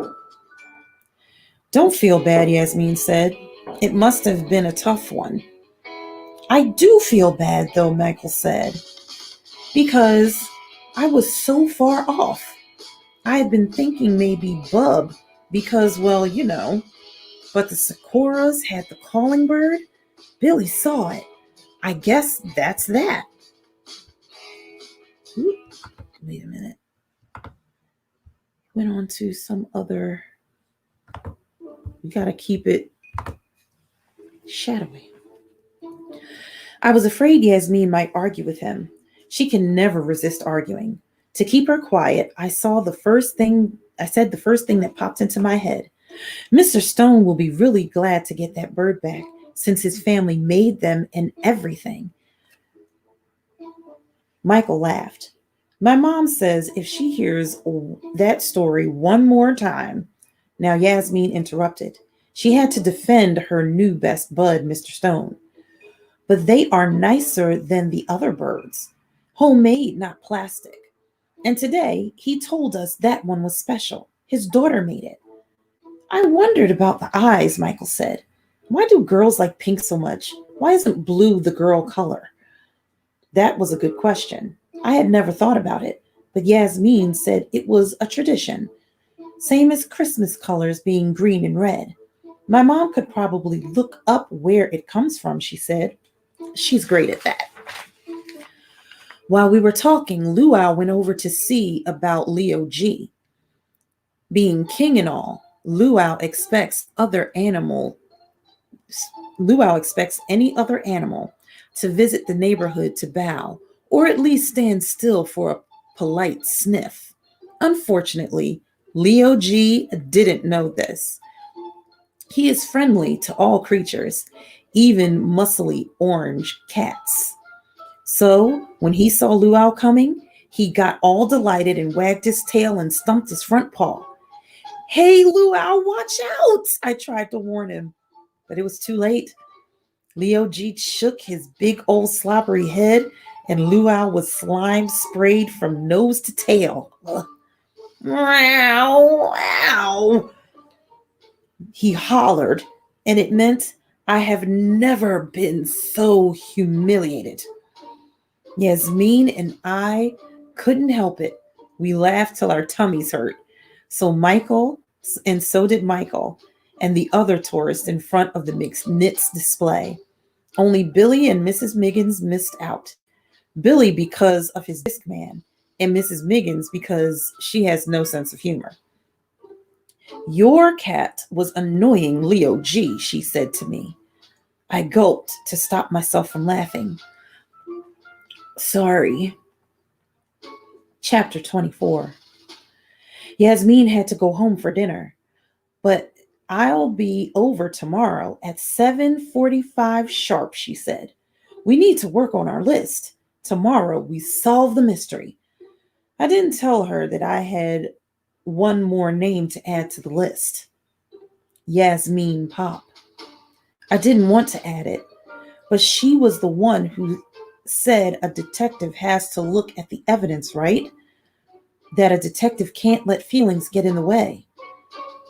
Don't feel bad, Yasmeen said. It must have been a tough one. I do feel bad, though, Michael said, because I was so far off. I had been thinking maybe Bub, because, well, you know, but the Sikoras had the calling bird. Billy saw it. I guess that's that. Ooh, wait a minute. Went on to some other. We got to keep it shadowy. I was afraid Yasmeen might argue with him. She can never resist arguing. To keep her quiet, I said the first thing that popped into my head. Mr. Stone will be really glad to get that bird back, since his family made them and everything. Michael laughed. My mom says if she hears that story one more time. Now Yasmeen interrupted. She had to defend her new best bud, Mr. Stone. But they are nicer than the other birds. Homemade, not plastic. And today, he told us that one was special. His daughter made it. I wondered about the eyes, Michael said. Why do girls like pink so much? Why isn't blue the girl color? That was a good question. I had never thought about it, but Yasmeen said it was a tradition. Same as Christmas colors being green and red. My mom could probably look up where it comes from, she said. She's great at that. While we were talking, Luau went over to see about Leo G. Being king and all, Luau expects any other animal to visit the neighborhood to bow, or at least stand still for a polite sniff. Unfortunately, Leo G didn't know this. He is friendly to all creatures, even muscly orange cats. So when he saw Luau coming, he got all delighted and wagged his tail and stumped his front paw. "Hey, Luau, watch out!" I tried to warn him, but it was too late. Leo G shook his big old slobbery head, and Luau was slime sprayed from nose to tail. Ugh. Meow, ow. He hollered, and it meant I have never been so humiliated. Yasmeen and I couldn't help it. We laughed till our tummies hurt. So did Michael and the other tourists in front of the mixed knits display. Only Billy and Mrs. Miggins missed out. Billy because of his disc man, and Mrs. Miggins because she has no sense of humor. "Your cat was annoying Leo G," she said to me. I gulped to stop myself from laughing. Sorry. Chapter 24. Yasmeen had to go home for dinner, but I'll be over tomorrow at 7:45 sharp, she said. We need to work on our list. Tomorrow we solve the mystery. I didn't tell her that I had one more name to add to the list. Yasmeen Pop. I didn't want to add it, but she was the one who said a detective has to look at the evidence, right? That a detective can't let feelings get in the way.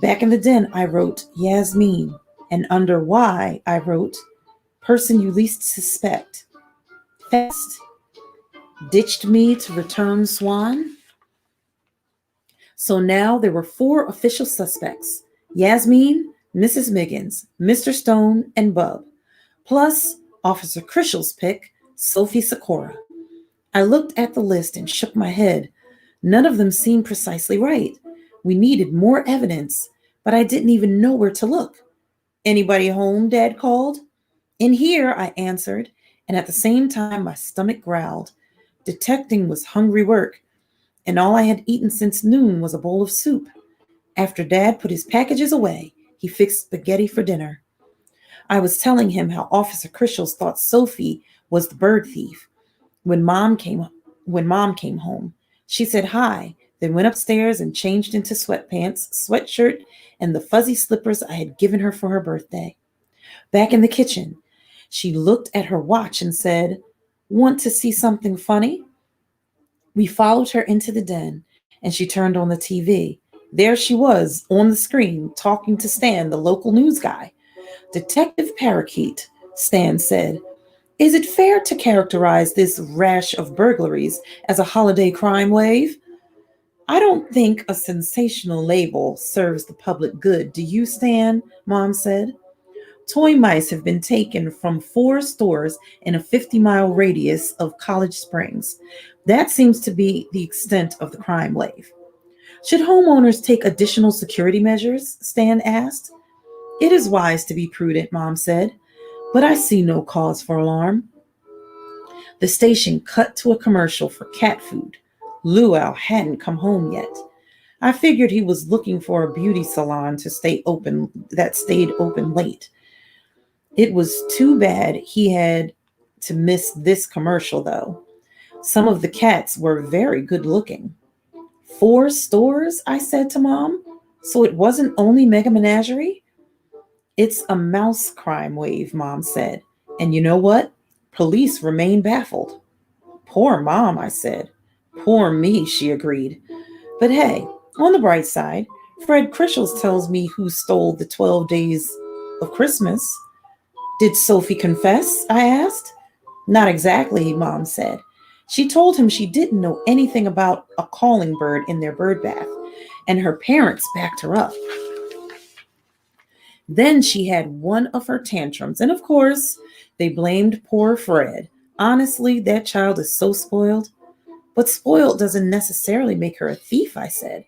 Back in the den, I wrote Yasmeen, and under Y, I wrote person you least suspect. Fast. Ditched me to return swan. So now there were 4 official suspects: Yasmeen, Mrs. Miggins, Mr. Stone, and Bub, plus Officer Crishel's pick, Sophie Sikora. I looked at the list and shook my head. None of them seemed precisely right. We needed more evidence, but I didn't even know where to look. Anybody home? Dad called. In here, I answered, and at the same time my stomach growled. Detecting was hungry work, and all I had eaten since noon was a bowl of soup. After Dad put his packages away, he fixed spaghetti for dinner. I was telling him how Officer Crishells thought Sophie was the bird thief. When Mom came home, she said hi, then went upstairs and changed into sweatpants, sweatshirt, and the fuzzy slippers I had given her for her birthday. Back in the kitchen, she looked at her watch and said, "Want to see something funny?" We followed her into the den, and she turned on the TV. There she was on the screen talking to Stan, the local news guy. "Detective Parakeet," Stan said. "Is it fair to characterize this rash of burglaries as a holiday crime wave?" "I don't think a sensational label serves the public good. Do you, Stan?" Mom said. "Toy mice have been taken from 4 stores in a 50-mile radius of College Springs. That seems to be the extent of the crime wave." "Should homeowners take additional security measures?" Stan asked. "It is wise to be prudent," Mom said, "but I see no cause for alarm." The station cut to a commercial for cat food. Luau hadn't come home yet. I figured he was looking for a beauty salon that stayed open late. It was too bad he had to miss this commercial, though. Some of the cats were very good looking. 4 stores, I said to Mom. So it wasn't only Mega Menagerie? "It's a mouse crime wave," Mom said. "And you know what? Police remain baffled." "Poor Mom," I said. "Poor me," she agreed. "But hey, on the bright side, Fred Crishells tells me who stole the 12 days of Christmas." "Did Sophie confess?" I asked. "Not exactly," Mom said. She told him she didn't know anything about a calling bird in their bird bath, and her parents backed her up. Then she had one of her tantrums, and of course, they blamed poor Fred. Honestly, that child is so spoiled. But spoiled doesn't necessarily make her a thief, I said.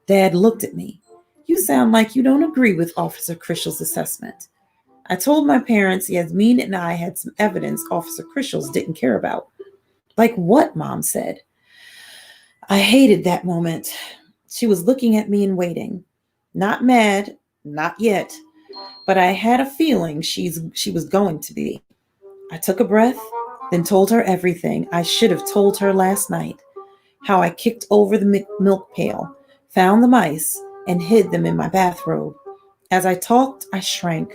Dad looked at me. You sound like you don't agree with Officer Crishel's assessment. I told my parents Yasmeen and I had some evidence Officer Crishel's didn't care about. Like what? Mom said. I hated that moment. She was looking at me and waiting. Not mad, not yet, but I had a feeling she was going to be. I took a breath, then told her everything I should have told her last night. How I kicked over the milk pail, found the mice, and hid them in my bathrobe. As I talked, I shrank.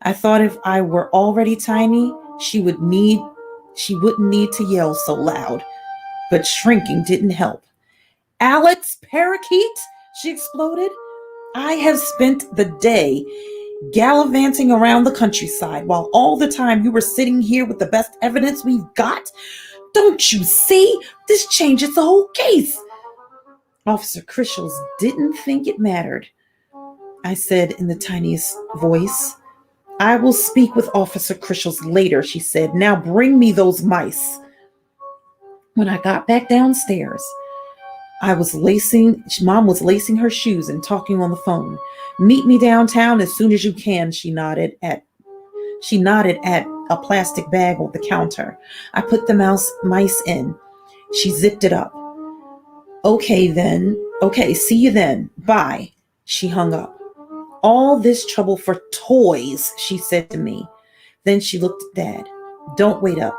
I thought if I were already tiny, she wouldn't need to yell so loud. But shrinking didn't help. Alex Parakeet, she exploded. I have spent the day gallivanting around the countryside while all the time you were sitting here with the best evidence we've got. Don't you see? This changes the whole case. Officer Crishel's didn't think it mattered. I said in the tiniest voice. I will speak with Officer Crishel's later, she said. Now bring me those mice. When I got back downstairs, Mom was lacing her shoes and talking on the phone. Meet me downtown as soon as you can, she nodded at a plastic bag on the counter. I put the mice in. She zipped it up. Okay, then. Okay, see you then. Bye. She hung up. All this trouble for toys, she said to me. Then she looked at Dad. Don't wait up.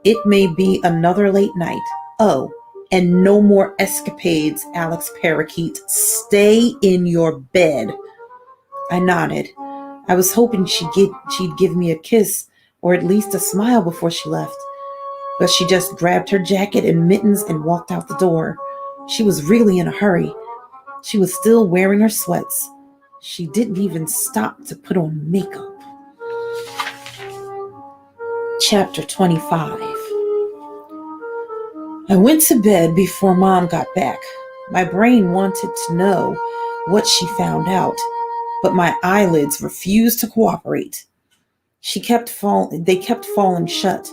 It may be another late night. Oh, and no more escapades, Alex Parakeet. Stay in your bed. I nodded. I was hoping she'd give me a kiss or at least a smile before she left. But she just grabbed her jacket and mittens and walked out the door. She was really in a hurry. She was still wearing her sweats. She didn't even stop to put on makeup. Chapter 25. I went to bed before Mom got back. My brain wanted to know what she found out, but my eyelids refused to cooperate. They kept falling shut.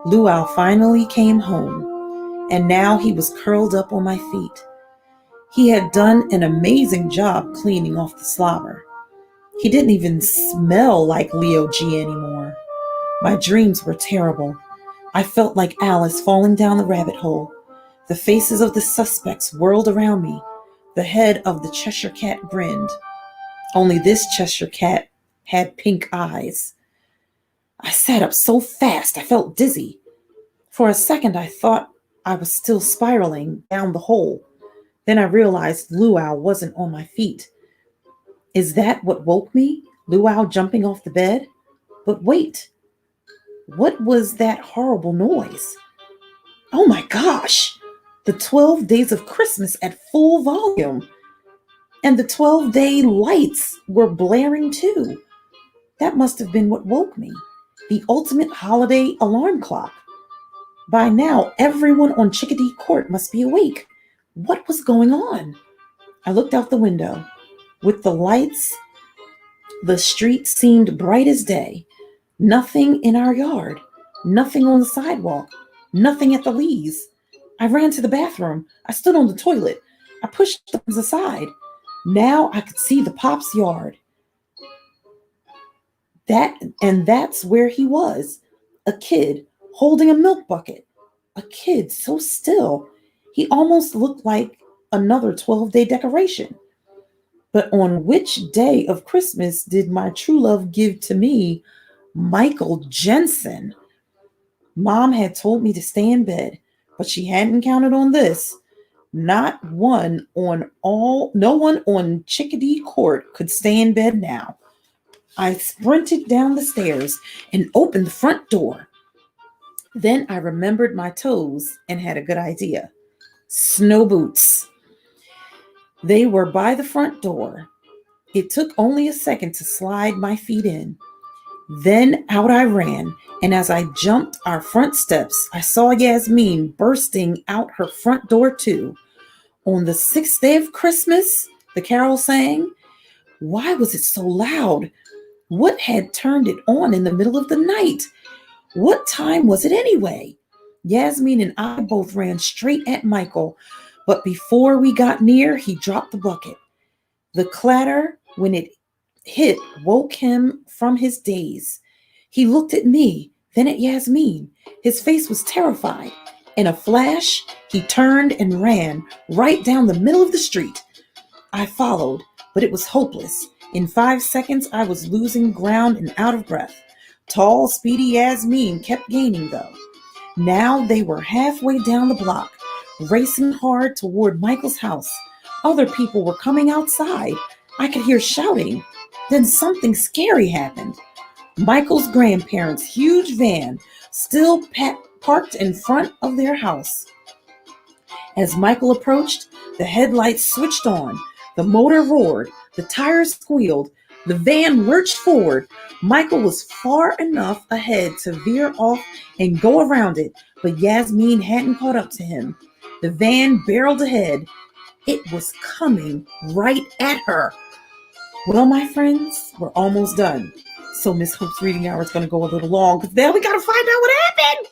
Luau finally came home, and now he was curled up on my feet. He had done an amazing job cleaning off the slobber. He didn't even smell like Leo G anymore. My dreams were terrible. I felt like Alice falling down the rabbit hole. The faces of the suspects whirled around me. The head of the Cheshire Cat grinned. Only this Cheshire Cat had pink eyes. I sat up so fast I felt dizzy. For a second I thought I was still spiraling down the hole. Then I realized Luau wasn't on my feet. Is that what woke me? Luau jumping off the bed? But wait, what was that horrible noise? Oh my gosh! The 12 days of Christmas at full volume. And the 12-day lights were blaring too. That must have been what woke me. The ultimate holiday alarm clock. By now, everyone on Chickadee Court must be awake. What was going on? I looked out the window. With the lights, the street seemed bright as day. Nothing in our yard. Nothing on the sidewalk. Nothing at the Lees. I ran to the bathroom. I stood on the toilet. I pushed things aside. Now I could see the Pop's yard. That's where he was. A kid holding a milk bucket. A kid so still. He almost looked like another 12-day decoration. But on which day of Christmas did my true love give to me Michael Jensen? Mom had told me to stay in bed, but she hadn't counted on this. No one on Chickadee Court could stay in bed now. I sprinted down the stairs and opened the front door. Then I remembered my toes and had a good idea. Snow boots. They were by the front door. It took only a second to slide my feet in. Then out I ran, and as I jumped our front steps, I saw Yasmeen bursting out her front door too. On the 6th day of Christmas, the carol sang. Why was it so loud? What had turned it on in the middle of the night? What time was it anyway? Yasmeen and I both ran straight at Michael, But before we got near, he dropped the bucket. The clatter when it hit woke him from his daze. He looked at me, then at Yasmeen. His face was terrified. In a flash, he turned and ran right down the middle of the street. I followed, but it was hopeless. In 5 seconds, I was losing ground and out of breath. Tall, speedy Yasmeen kept gaining, though. Now they were halfway down the block, racing hard toward Michael's house. Other people were coming outside. I could hear shouting. Then something scary happened. Michael's grandparents' huge van still parked in front of their house. As Michael approached, the headlights switched on. The motor roared. The tires squealed. The van lurched forward. Michael was far enough ahead to veer off and go around it, but Yasmeen hadn't caught up to him. The van barreled ahead. It was coming right at her. Well, my friends, we're almost done. So Miss Hope's reading hour is going to go a little long because now we got to find out what happened.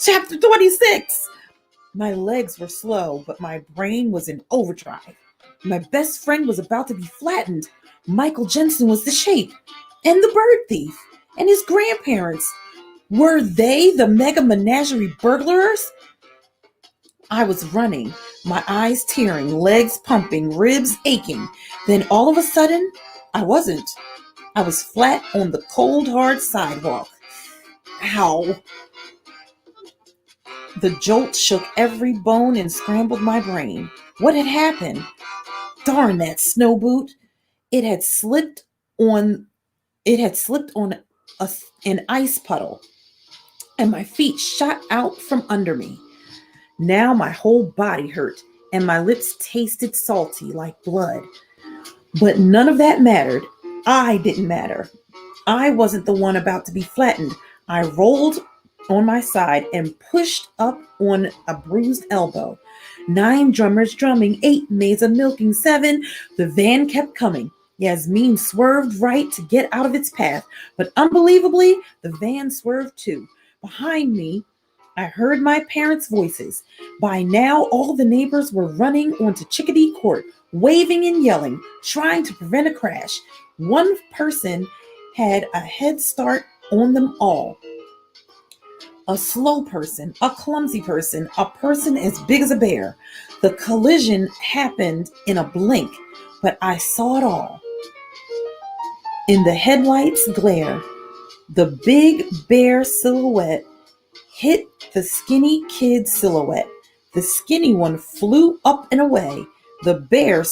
Chapter 26. My legs were slow, but my brain was in overdrive. My best friend was about to be flattened. Michael Jensen was the shape, and the bird thief, and his grandparents. Were they the Mega Menagerie burglars? I was running, my eyes tearing, legs pumping, ribs aching. Then all of a sudden, I wasn't. I was flat on the cold, hard sidewalk. Ow. The jolt shook every bone and scrambled my brain. What had happened? Darn that snow boot. It had slipped on an ice puddle, and my feet shot out from under me. Now my whole body hurt, and my lips tasted salty like blood. But none of that mattered. I didn't matter. I wasn't the one about to be flattened. I rolled on my side and pushed up on a bruised elbow. 9 drummers drumming, 8 maids a milking, 7. The van kept coming. Yasmeen swerved right to get out of its path, but unbelievably, the van swerved too. Behind me, I heard my parents' voices. By now, all the neighbors were running onto Chickadee Court, waving and yelling, trying to prevent a crash. One person had a head start on them all. A slow person, a clumsy person, a person as big as a bear. The collision happened in a blink, but I saw it all. In the headlights' glare, the big bear silhouette hit the skinny kid silhouette. The skinny one flew up and away. The bear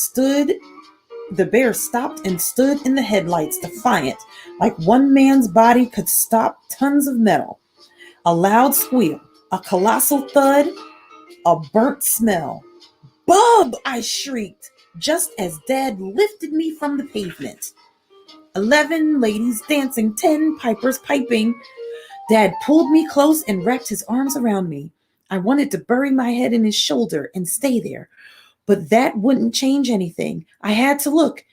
stopped and stood in the headlights, defiant, like one man's body could stop tons of metal. A loud squeal, a colossal thud, a burnt smell. "Bub!" I shrieked, just as Dad lifted me from the pavement. 11 ladies dancing, 10 pipers piping. Dad pulled me close and wrapped his arms around me. I wanted to bury my head in his shoulder and stay there, but that wouldn't change anything. I had to look.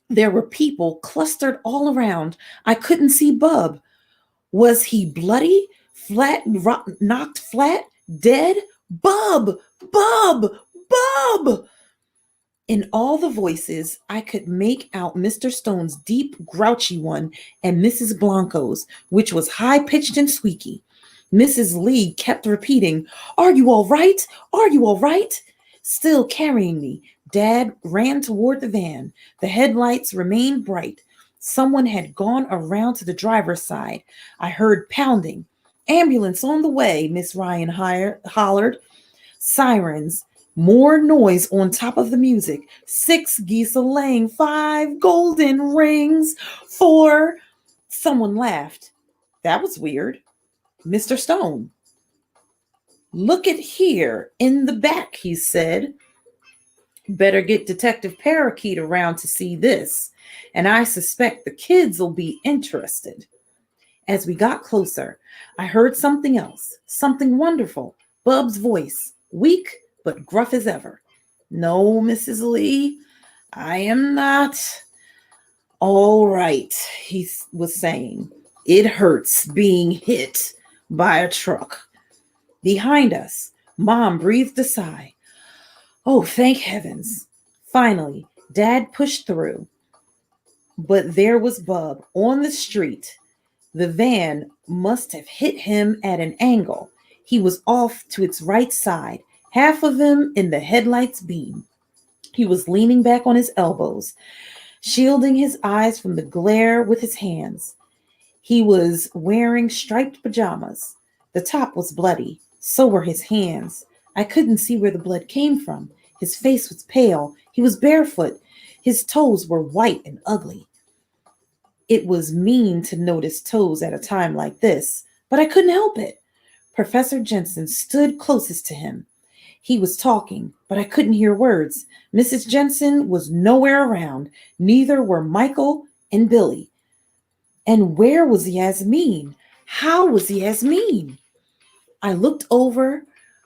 There were people clustered all around. I couldn't see Bub. Was he bloody, knocked flat, dead? Bub! Bub! Bub! In all the voices, I could make out Mr. Stone's deep, grouchy one and Mrs. Blanco's, which was high-pitched and squeaky. Mrs. Lee kept repeating, "Are you all right? Are you all right?" Still carrying me, Dad ran toward the van. The headlights remained bright. Someone had gone around to the driver's side. I heard pounding. "Ambulance on the way," Miss Ryan hollered. Sirens. More noise on top of the music. 6 geese a-laying, 5 golden rings, 4. Someone laughed. That was weird. Mr. Stone. "Look at here in the back," he said. "Better get Detective Parakeet around to see this, and I suspect the kids will be interested." As we got closer, I heard something else, something wonderful. Bub's voice, weak but gruff as ever. "No, Mrs. Lee, I am not all right," he was saying. "It hurts being hit by a truck." Behind us, Mom breathed a sigh. Oh, thank heavens. Finally, Dad pushed through. But there was Bub on the street. The van must have hit him at an angle. He was off to its right side, half of him in the headlight's beam. He was leaning back on his elbows, shielding his eyes from the glare with his hands. He was wearing striped pajamas. The top was bloody. So were his hands. I couldn't see where the blood came from. His face was pale. He was barefoot. His toes were white and ugly. It was mean to notice toes at a time like this, but I couldn't help it. Professor Jensen stood closest to him. He was talking, but I couldn't hear words. Mrs. Jensen was nowhere around. Neither were Michael and Billy. And where was Yasmeen? How was Yasmeen? I looked over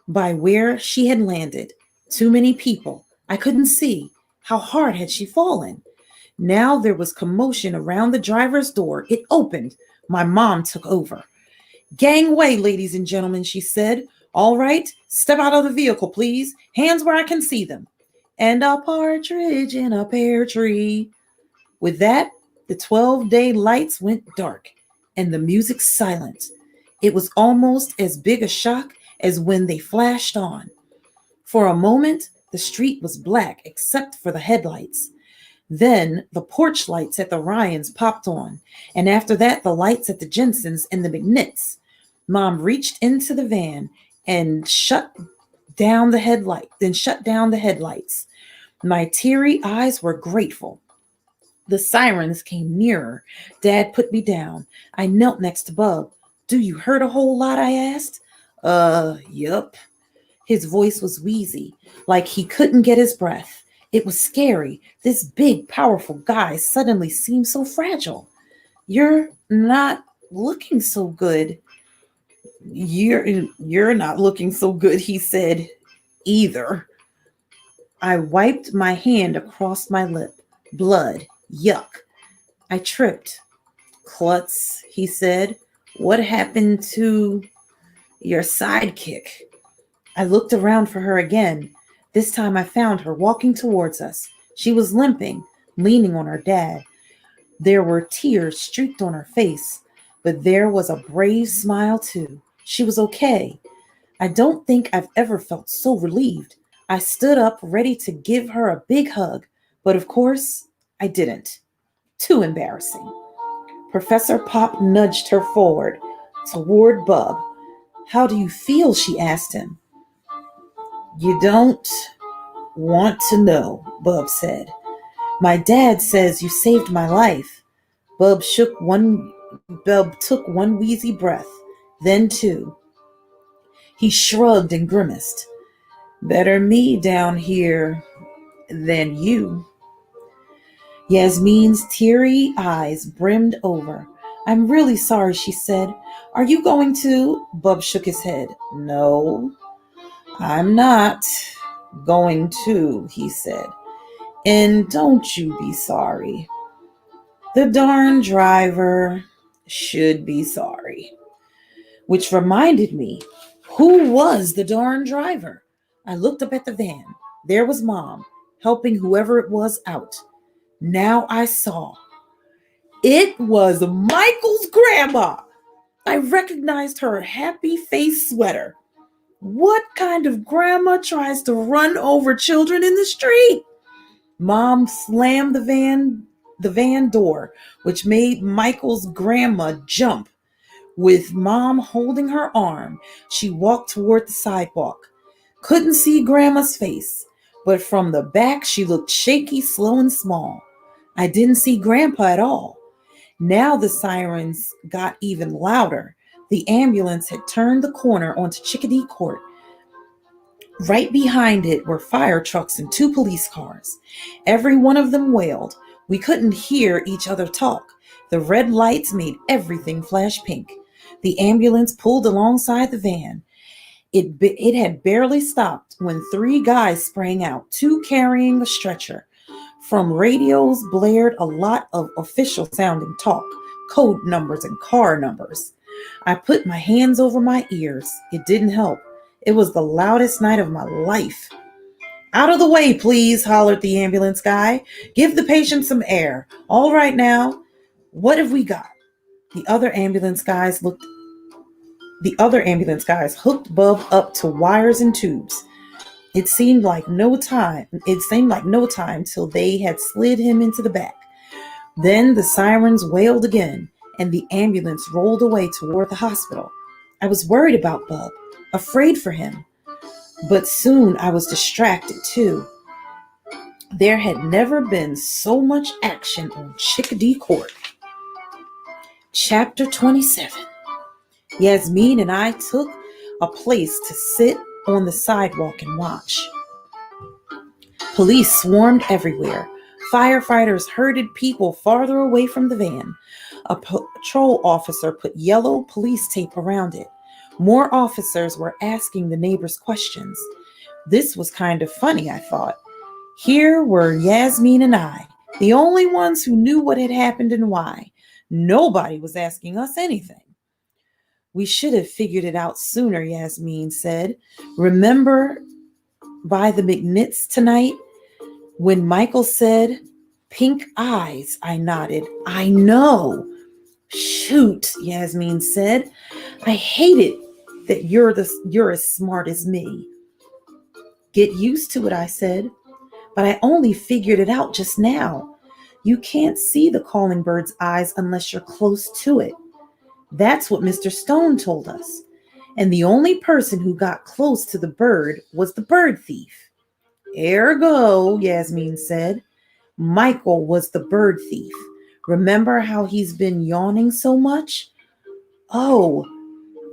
by where she had landed. Too many people. I couldn't see. How hard had she fallen? Now there was commotion around the driver's door. It opened. My mom took over. Gangway, ladies and gentlemen, she said. All right, step out of the vehicle, please. Hands where I can see them. And a partridge in a pear tree. With that, the 12-day lights went dark and the music silent. It was almost as big a shock as when they flashed on. For a moment, the street was black except for the headlights. Then the porch lights at the Ryans popped on, and after that, the lights at the Jensens and the McNitts. Mom reached into the van and shut down the headlights. My teary eyes were grateful. The sirens came nearer. Dad put me down. I knelt next to Bub. Do you hurt a whole lot? I asked. Yup. His voice was wheezy, like he couldn't get his breath. It was scary. This big, powerful guy suddenly seemed so fragile. You're not looking so good. You're not looking so good, he said, either. I wiped my hand across my lip. Blood. Yuck. I tripped. Klutz, he said. What happened to your sidekick? I looked around for her again. This time I found her walking towards us. She was limping, leaning on her dad. There were tears streaked on her face, but there was a brave smile too. She was okay. I don't think I've ever felt so relieved. I stood up, ready to give her a big hug, but of course, I didn't. Too embarrassing. Professor Pop nudged her forward, toward Bub. How do you feel? She asked him. You don't want to know, Bub said. My dad says you saved my life. Bub took one wheezy breath, then two. He shrugged and grimaced. Better me down here than you. Yasmeen's teary eyes brimmed over. I'm really sorry, she said. Are you going to? Bub shook his head. No, I'm not going to, he said. And don't you be sorry. The darn driver should be sorry. Which reminded me, who was the darn driver? I looked up at the van. There was Mom, helping whoever it was out. Now I saw. It was Michael's grandma. I recognized her happy face sweater. What kind of grandma tries to run over children in the street? Mom slammed the van door, which made Michael's grandma jump. With Mom holding her arm, she walked toward the sidewalk. Couldn't see Grandma's face, but from the back she looked shaky, slow, and small. I didn't see Grandpa at all. Now the sirens got even louder. The ambulance had turned the corner onto Chickadee Court. Right behind it were fire trucks and 2 police cars. Every one of them wailed. We couldn't hear each other talk. The red lights made everything flash pink. The ambulance pulled alongside the van. It had barely stopped when 3 guys sprang out, 2 carrying a stretcher. From radios blared a lot of official-sounding talk, code numbers and car numbers. I put my hands over my ears. It didn't help. It was the loudest night of my life. Out of the way, please, hollered the ambulance guy. Give the patient some air. All right now. What have we got? The other ambulance guys hooked Bub up to wires and tubes. It seemed like no time till they had slid him into the back. Then the sirens wailed again, and the ambulance rolled away toward the hospital. I was worried about Bub, afraid for him. But soon I was distracted too. There had never been so much action on Chickadee Court. Chapter 27. Yasmeen and I took a place to sit on the sidewalk and watch. Police swarmed everywhere. Firefighters herded people farther away from the van. A patrol officer put yellow police tape around it. More officers were asking the neighbors questions. This was kind of funny, I thought. Here were Yasmeen and I, the only ones who knew what had happened and why. Nobody was asking us anything. We should have figured it out sooner, Yasmeen said. Remember by the McNitts tonight when Michael said, "Pink eyes," I nodded. I know. Shoot, Yasmeen said. I hate it that you're as smart as me. Get used to it, I said. But I only figured it out just now. You can't see the calling bird's eyes unless you're close to it. That's what Mr. Stone told us. And the only person who got close to the bird was the bird thief. Ergo, Yasmeen said, Michael was the bird thief. Remember how he's been yawning so much? Oh,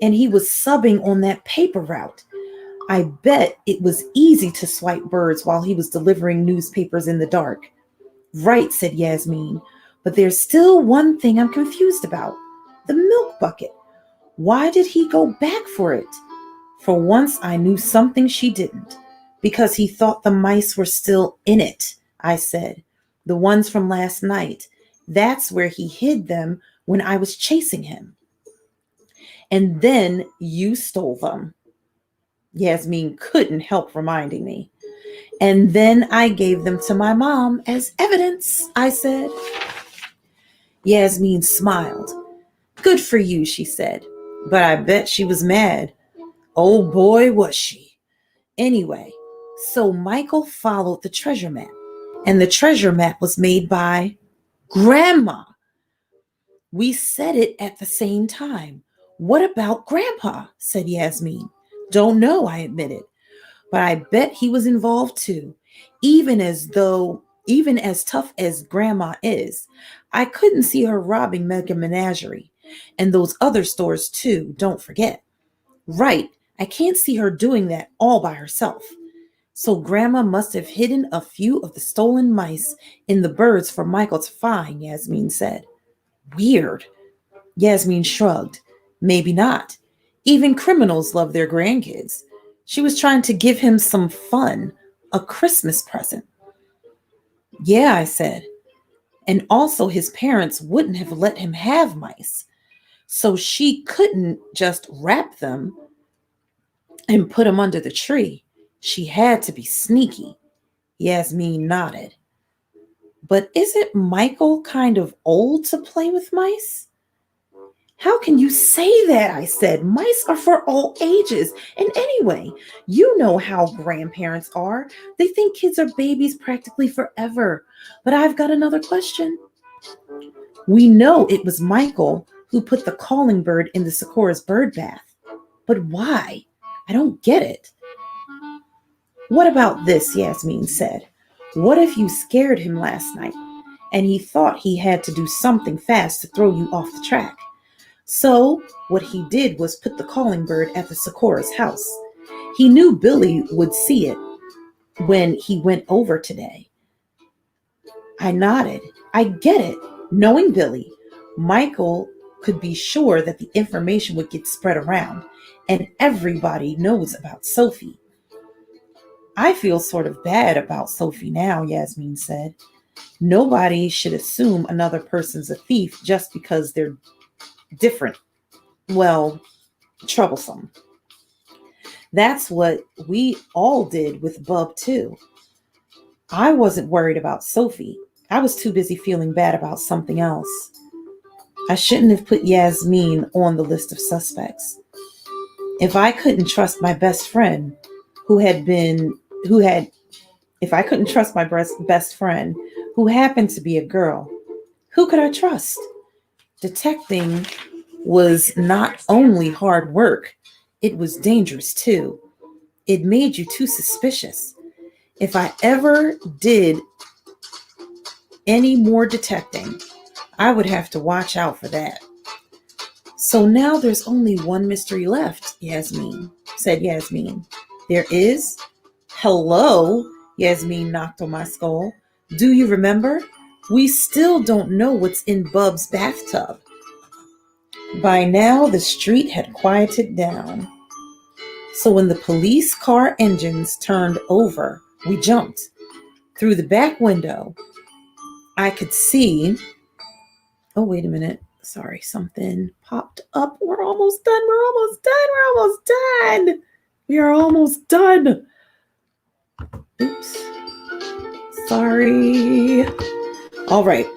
and he was subbing on that paper route. I bet it was easy to swipe birds while he was delivering newspapers in the dark. Right, said Yasmeen, but there's still one thing I'm confused about. The milk bucket. Why did he go back for it? For once, I knew something she didn't. Because he thought the mice were still in it, I said. The ones from last night. That's where he hid them when I was chasing him. And then you stole them. Yasmeen couldn't help reminding me. And then I gave them to my mom as evidence, I said. Yasmeen smiled. Good for you, she said. But I bet she was mad. Oh boy, was she. Anyway, so Michael followed the treasure map. And the treasure map was made by Grandma. We said it at the same time. What about Grandpa? Said Yasmeen. Don't know, I admitted. But I bet he was involved too. Even as tough as Grandma is, I couldn't see her robbing Mega Menagerie. And those other stores too, don't forget. Right, I can't see her doing that all by herself. So Grandma must have hidden a few of the stolen mice in the birds for Michael to find, Yasmeen said. Weird. Yasmeen shrugged. Maybe not. Even criminals love their grandkids. She was trying to give him some fun, a Christmas present. Yeah, I said. And also his parents wouldn't have let him have mice. So she couldn't just wrap them and put them under the tree. She had to be sneaky. Yasmeen nodded. But isn't Michael kind of old to play with mice? How can you say that? I said. Mice are for all ages. And anyway, you know how grandparents are. They think kids are babies practically forever. But I've got another question. We know it was Michael who put the calling bird in the Sakura's bird bath. But why? I don't get it. What about this? Yasmeen said. What if you scared him last night and he thought he had to do something fast to throw you off the track? So what he did was put the calling bird at the Sakura's house. He knew Billy would see it when he went over today. I nodded. I get it. Knowing Billy, Michael could be sure that the information would get spread around, and everybody knows about Sophie. I feel sort of bad about Sophie now, Yasmeen said. Nobody should assume another person's a thief just because they're different. Well, troublesome. That's what we all did with Bub, too. I wasn't worried about Sophie. I was too busy feeling bad about something else. I shouldn't have put Yasmeen on the list of suspects. If I couldn't trust my best friend, who had been, who had, if I couldn't trust my best friend, who happened to be a girl, who could I trust? Detecting was not only hard work, it was dangerous too. It made you too suspicious. If I ever did any more detecting, I would have to watch out for that. So now there's only one mystery left, Yasmeen, said Yasmeen. There is? Hello, Yasmeen knocked on my skull. Do you remember? We still don't know what's in Bub's bathtub. By now, the street had quieted down. So when the police car engines turned over, we jumped. Through the back window, I could see... Oh, wait a minute. Sorry, something popped up. We're almost done. We're almost done. We're almost done. We are almost done. Oops. Sorry. All right.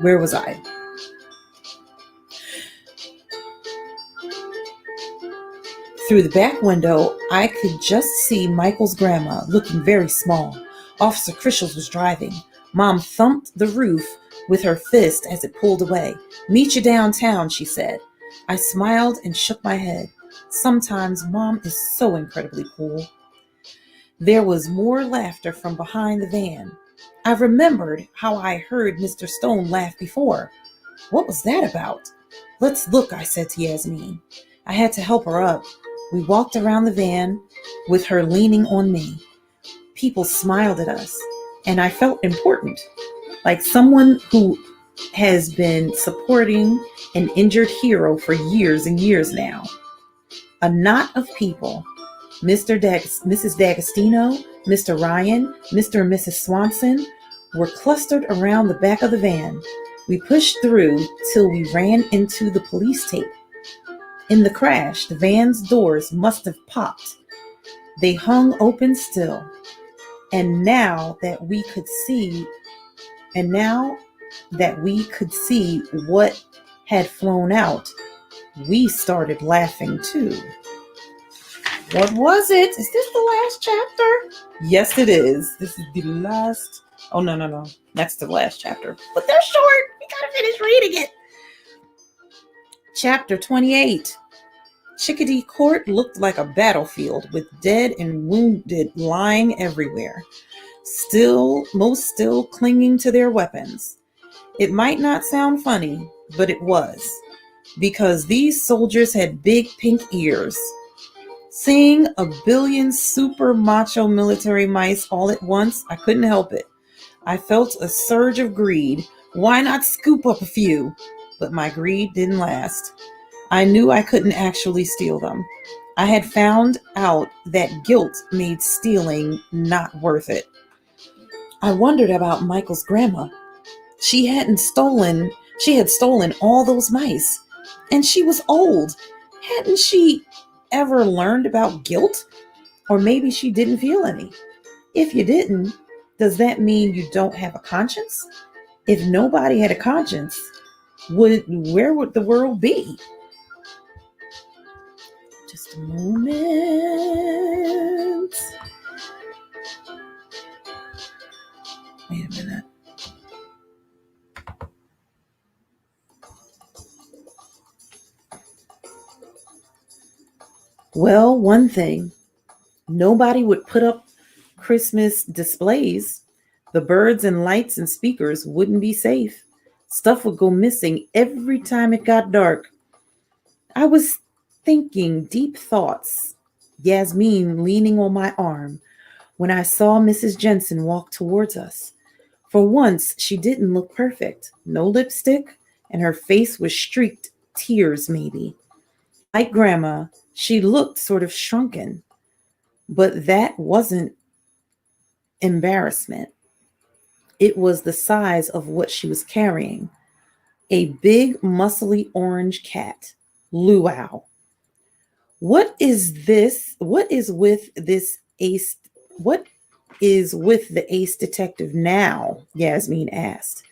Where was I? Through the back window, I could just see Michael's grandma looking very small. Officer Christians was driving. Mom thumped the roof with her fist as it pulled away. Meet you downtown, she said. I smiled and shook my head. Sometimes Mom is so incredibly cool. There was more laughter from behind the van. I remembered how I heard Mr. Stone laugh before. What was that about? Let's look, I said to Yasmeen. I had to help her up. We walked around the van with her leaning on me. People smiled at us, and I felt important, like someone who has been supporting an injured hero for years and years now. A knot of people, Mrs. D'Agostino, Mr. Ryan, Mr. and Mrs. Swanson, were clustered around the back of the van. We pushed through till we ran into the police tape. In the crash, the van's doors must have popped. They hung open still. And now that we could see what had flown out, we started laughing too. What was it? Is this the last chapter? Yes, it is. This is the last. Oh, no. That's the last chapter. But they're short. We gotta finish reading it. Chapter 28. Chickadee Court looked like a battlefield with dead and wounded lying everywhere, most still clinging to their weapons. It might not sound funny, but it was, because these soldiers had big pink ears. Seeing a billion super macho military mice all at once, I couldn't help it. I felt a surge of greed. Why not scoop up a few? But my greed didn't last. I knew I couldn't actually steal them. I had found out that guilt made stealing not worth it. I wondered about Michael's grandma. She had stolen all those mice, and she was old. Hadn't she ever learned about guilt? Or maybe she didn't feel any. If you didn't, does that mean you don't have a conscience? If nobody had a conscience, where would the world be? Just a moment. Wait a minute. Well, one thing, nobody would put up Christmas displays. The birds and lights and speakers wouldn't be safe. Stuff would go missing every time it got dark. I was thinking deep thoughts, Yasmeen leaning on my arm, when I saw Mrs. Jensen walk towards us. For once, she didn't look perfect. No lipstick, and her face was streaked, tears maybe. Like Grandma, she looked sort of shrunken. But that wasn't embarrassment. It was the size of what she was carrying. A big, muscly orange cat, luau. What is this? What is with the ace detective now? Yasmeen asked.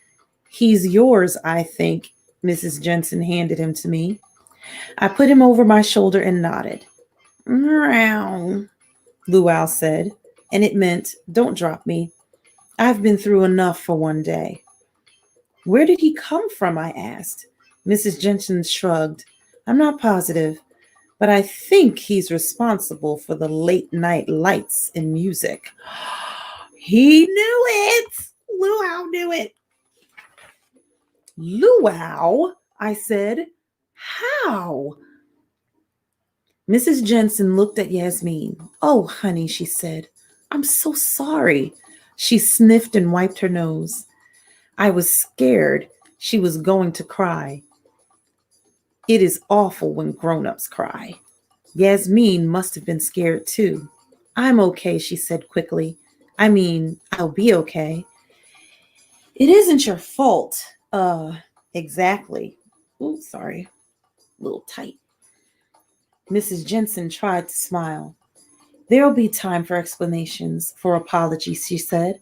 He's yours, I think. Mrs. Jensen handed him to me. I put him over my shoulder and nodded. Meow, Luau said, and it meant, don't drop me. I've been through enough for one day. Where did he come from? I asked. Mrs. Jensen shrugged. I'm not positive, but I think he's responsible for the late night lights and music. He knew it. Luau knew it. Luau, I said. How? Mrs. Jensen looked at Yasmeen. Oh, honey, she said. I'm so sorry. She sniffed and wiped her nose. I was scared she was going to cry. It is awful when grown-ups cry. Yasmeen must have been scared too. I'm okay, she said quickly. I mean, I'll be okay. It isn't your fault. Exactly. Ooh, sorry. A little tight. Mrs. Jensen tried to smile. There'll be time for explanations, for apologies, she said.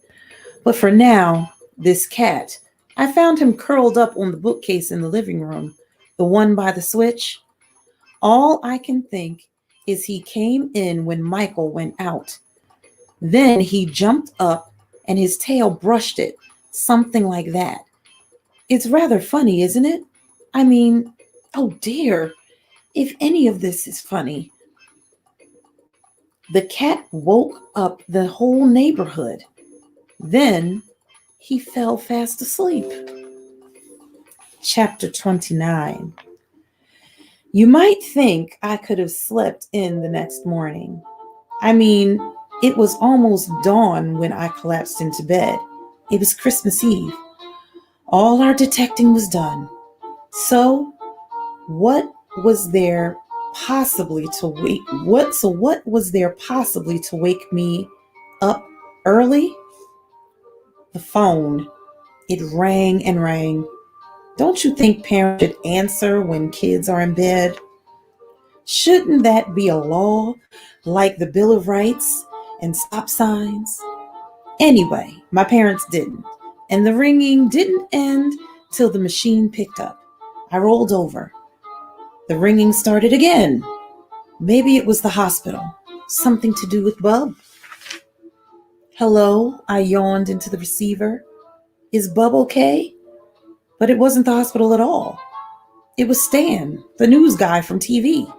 But for now, this cat, I found him curled up on the bookcase in the living room, the one by the switch. All I can think is he came in when Michael went out. Then he jumped up and his tail brushed it, something like that. It's rather funny, isn't it? I mean, oh dear, if any of this is funny. The cat woke up the whole neighborhood. Then he fell fast asleep. Chapter 29. You might think I could have slept in the next morning. I mean, it was almost dawn when I collapsed into bed. It was Christmas Eve. All our detecting was done. So, what was there possibly to wake me up early? The phone. It rang and rang. Don't you think parents should answer when kids are in bed? Shouldn't that be a law, like the Bill of Rights and stop signs? Anyway, my parents didn't, and the ringing didn't end till the machine picked up. I rolled over. The ringing started again. Maybe it was the hospital. Something to do with Bub. Hello, I yawned into the receiver. Is Bub okay? But it wasn't the hospital at all. It was Stan, the news guy from TV.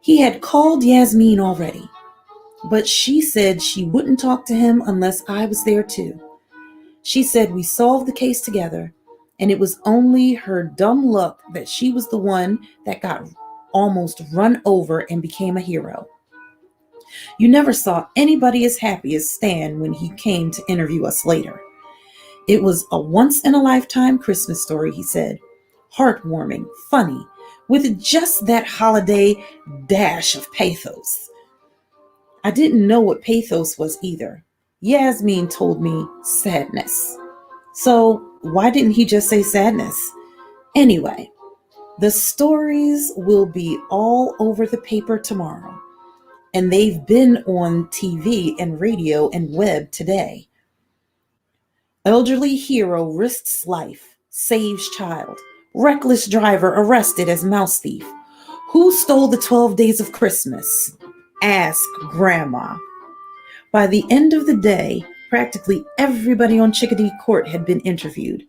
He had called Yasmeen already, but she said she wouldn't talk to him unless I was there too. She said we solved the case together, and it was only her dumb luck that she was the one that got almost run over and became a hero. You never saw anybody as happy as Stan when he came to interview us later. It was a once-in-a-lifetime Christmas story, he said. Heartwarming, funny, with just that holiday dash of pathos. I didn't know what pathos was either. Yasmeen told me sadness. So why didn't he just say sadness? Anyway, the stories will be all over the paper tomorrow, and they've been on TV and radio and web today. Elderly hero risks life, saves child. Reckless driver arrested as mouse thief. Who stole the 12 days of Christmas? Ask Grandma. By the end of the day, practically everybody on Chickadee Court had been interviewed.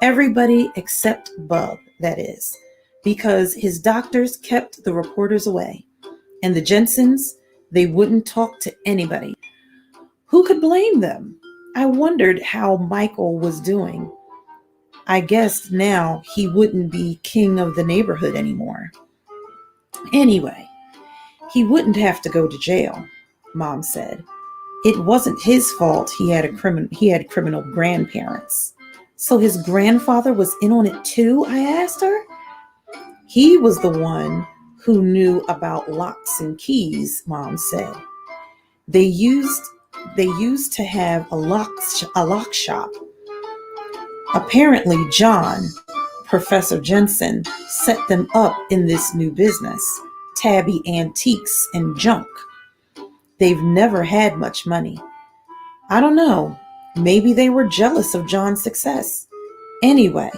Everybody except Bub, that is, because his doctors kept the reporters away. And the Jensens, they wouldn't talk to anybody. Who could blame them? I wondered how Michael was doing. I guessed now he wouldn't be king of the neighborhood anymore. Anyway, he wouldn't have to go to jail, Mom said. It wasn't his fault he had criminal grandparents. So his grandfather was in on it too, I asked her. He was the one who knew about locks and keys, Mom said. They used to have a lock shop. Apparently John, Professor Jensen, set them up in this new business tabby antiques and junk. They've never had much money. I don't know. Maybe they were jealous of John's success. Anyway,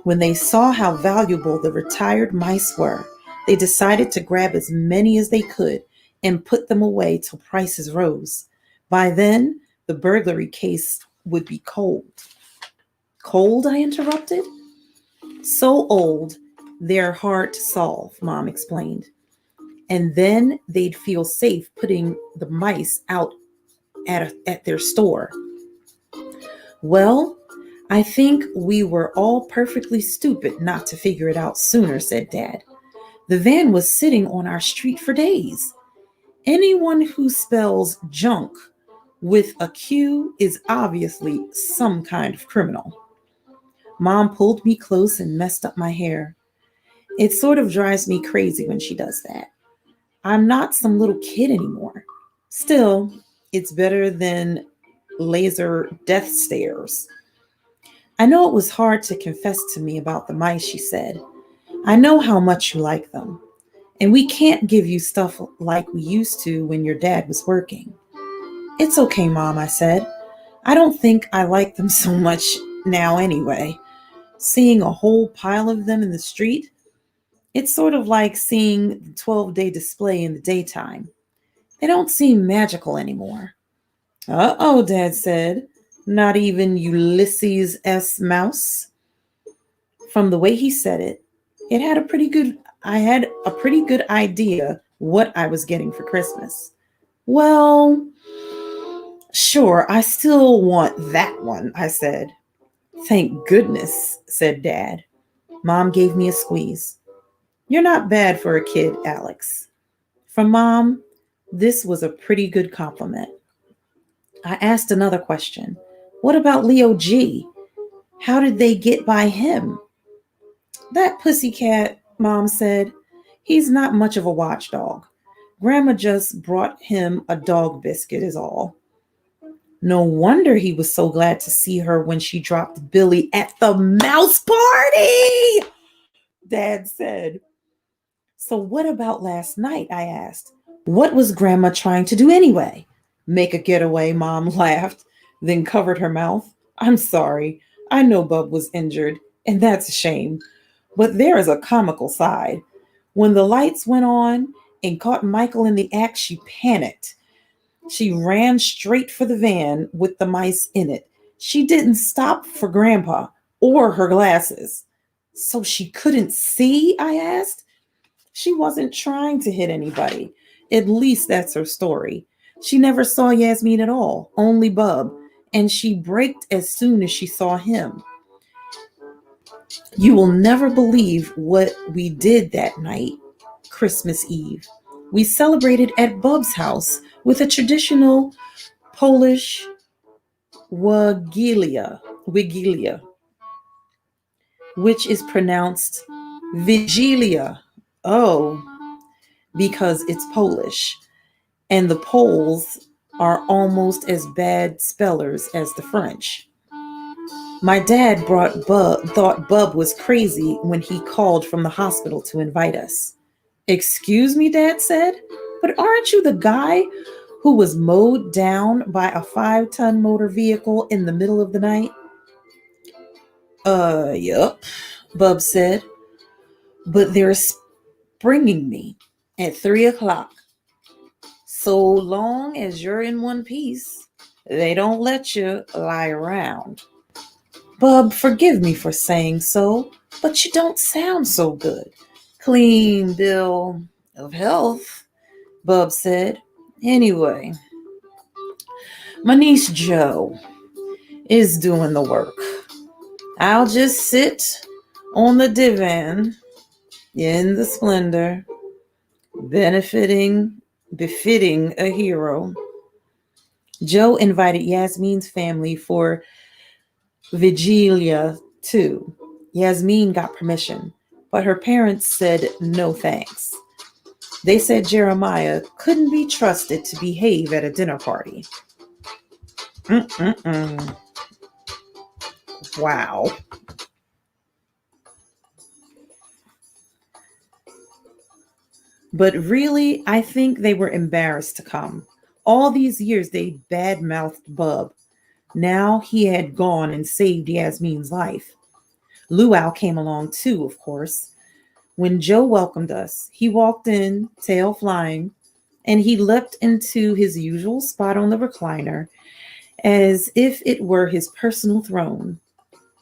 when they saw how valuable the retired mice were, they decided to grab as many as they could and put them away till prices rose. By then, the burglary case would be cold. Cold, I interrupted. So old, they're hard to solve, Mom explained. And then they'd feel safe putting the mice out at their store. Well, I think we were all perfectly stupid not to figure it out sooner, said Dad. The van was sitting on our street for days. Anyone who spells junk with a Q is obviously some kind of criminal. Mom pulled me close and messed up my hair. It sort of drives me crazy when she does that. I'm not some little kid anymore. Still, it's better than laser death stares. I know it was hard to confess to me about the mice, she said. I know how much you like them. And we can't give you stuff like we used to when your dad was working. It's okay, Mom, I said. I don't think I like them so much now anyway. Seeing a whole pile of them in the street, it's sort of like seeing the 12-day display in the daytime. They don't seem magical anymore. Uh-oh, Dad said. Not even Ulysses S. Mouse? From the way he said it, I had a pretty good idea what I was getting for Christmas. Well, sure, I still want that one, I said. Thank goodness, said Dad. Mom gave me a squeeze. You're not bad for a kid, Alex. From Mom, this was a pretty good compliment. I asked another question. What about Leo G? How did they get by him? That pussycat, Mom said. He's not much of a watchdog. Grandma just brought him a dog biscuit is all. No wonder he was so glad to see her when she dropped Billy at the mouse party, Dad said. So what about last night, I asked. What was Grandma trying to do anyway? Make a getaway, Mom laughed, then covered her mouth. I'm sorry. I know Bub was injured, and that's a shame. But there is a comical side. When the lights went on and caught Michael in the act, she panicked. She ran straight for the van with the mice in it. She didn't stop for Grandpa or her glasses. So she couldn't see, I asked. She wasn't trying to hit anybody. At least that's her story. She never saw Yasmeen at all, only Bub, and she braked as soon as she saw him. You will never believe what we did that night, Christmas Eve. We celebrated at Bub's house with a traditional Polish Wigilia, which is pronounced Vigilia. Oh, because it's Polish. And the Poles are almost as bad spellers as the French. My dad thought Bub was crazy when he called from the hospital to invite us. Excuse me, Dad said, but aren't you the guy who was mowed down by a 5-ton motor vehicle in the middle of the night? Yup, Bub said, but they're springing me at 3 o'clock. So long as you're in one piece, they don't let you lie around. Bub, forgive me for saying so, but you don't sound so good. Clean bill of health, Bub said. Anyway, my niece Jo is doing the work. I'll just sit on the divan in the splendor, befitting a hero. Jo invited Yasmeen's family for Vigilia too. Yasmeen got permission, but her parents said no thanks. They said Jeremiah couldn't be trusted to behave at a dinner party. Wow. But really, I think they were embarrassed to come. All these years they badmouthed Bub. Now he had gone and saved Yasmeen's life. Luau came along too, of course. When Joe welcomed us, he walked in, tail flying, and he leapt into his usual spot on the recliner as if it were his personal throne.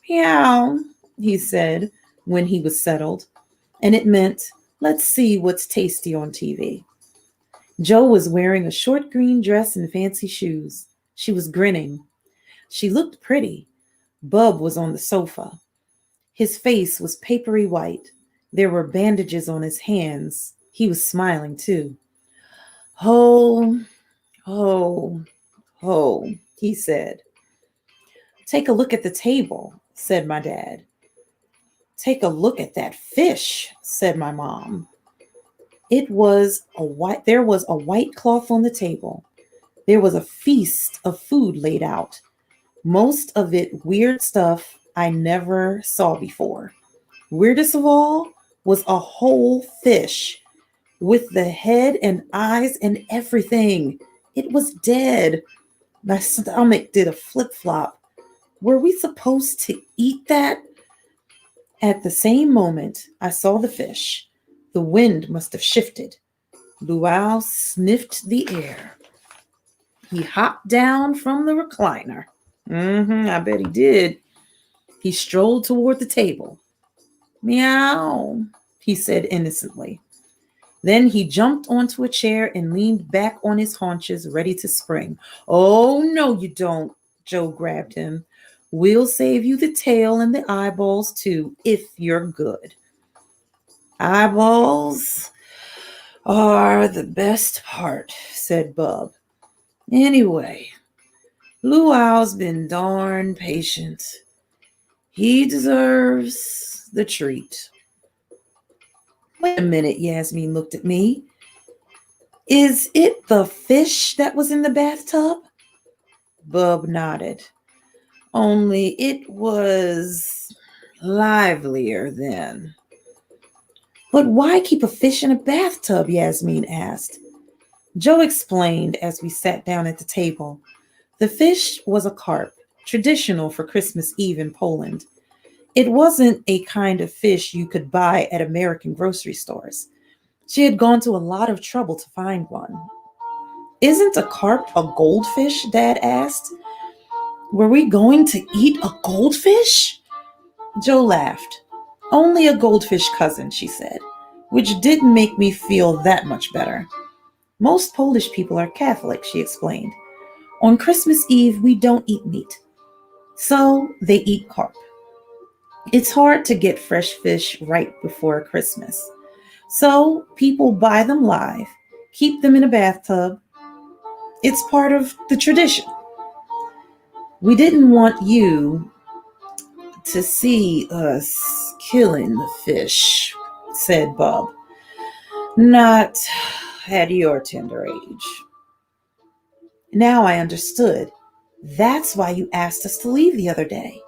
Meow, he said when he was settled, and it meant, let's see what's tasty on TV. Joe was wearing a short green dress and fancy shoes. She was grinning. She looked pretty. Bub was on the sofa. His face was papery white. There were bandages on his hands. He was smiling too. Ho, ho, ho, he said. Take a look at the table, said my dad. Take a look at that fish, said my mom. There was a white cloth on the table. There was a feast of food laid out. Most of it weird stuff I never saw before. Weirdest of all was a whole fish with the head and eyes and everything. It was dead. My stomach did a flip-flop. Were we supposed to eat that? At the same moment I saw the fish, the wind must have shifted. Luau sniffed the air. He hopped down from the recliner. I bet he did. He strolled toward the table. Meow, he said innocently. Then he jumped onto a chair and leaned back on his haunches, ready to spring. Oh, no, you don't. Joe grabbed him. We'll save you the tail and the eyeballs, too, if you're good. Eyeballs are the best part, said Bub. Anyway, Luau's been darn patient. He deserves the treat. Wait a minute, Yasmeen looked at me. Is it the fish that was in the bathtub? Bub nodded. Only it was livelier then. But why keep a fish in a bathtub? Yasmeen asked. Joe explained as we sat down at the table. The fish was a carp, traditional for Christmas Eve in Poland. It wasn't a kind of fish you could buy at American grocery stores. She had gone to a lot of trouble to find one. Isn't a carp a goldfish? Dad asked. Were we going to eat a goldfish? Joe laughed. Only a goldfish cousin, she said, which didn't make me feel that much better. Most Polish people are Catholic, she explained. On Christmas Eve, we don't eat meat. So they eat carp. It's hard to get fresh fish right before Christmas. So people buy them live, keep them in a bathtub. It's part of the tradition. We didn't want you to see us killing the fish, said Bub. Not at your tender age. Now I understood. That's why you asked us to leave the other day.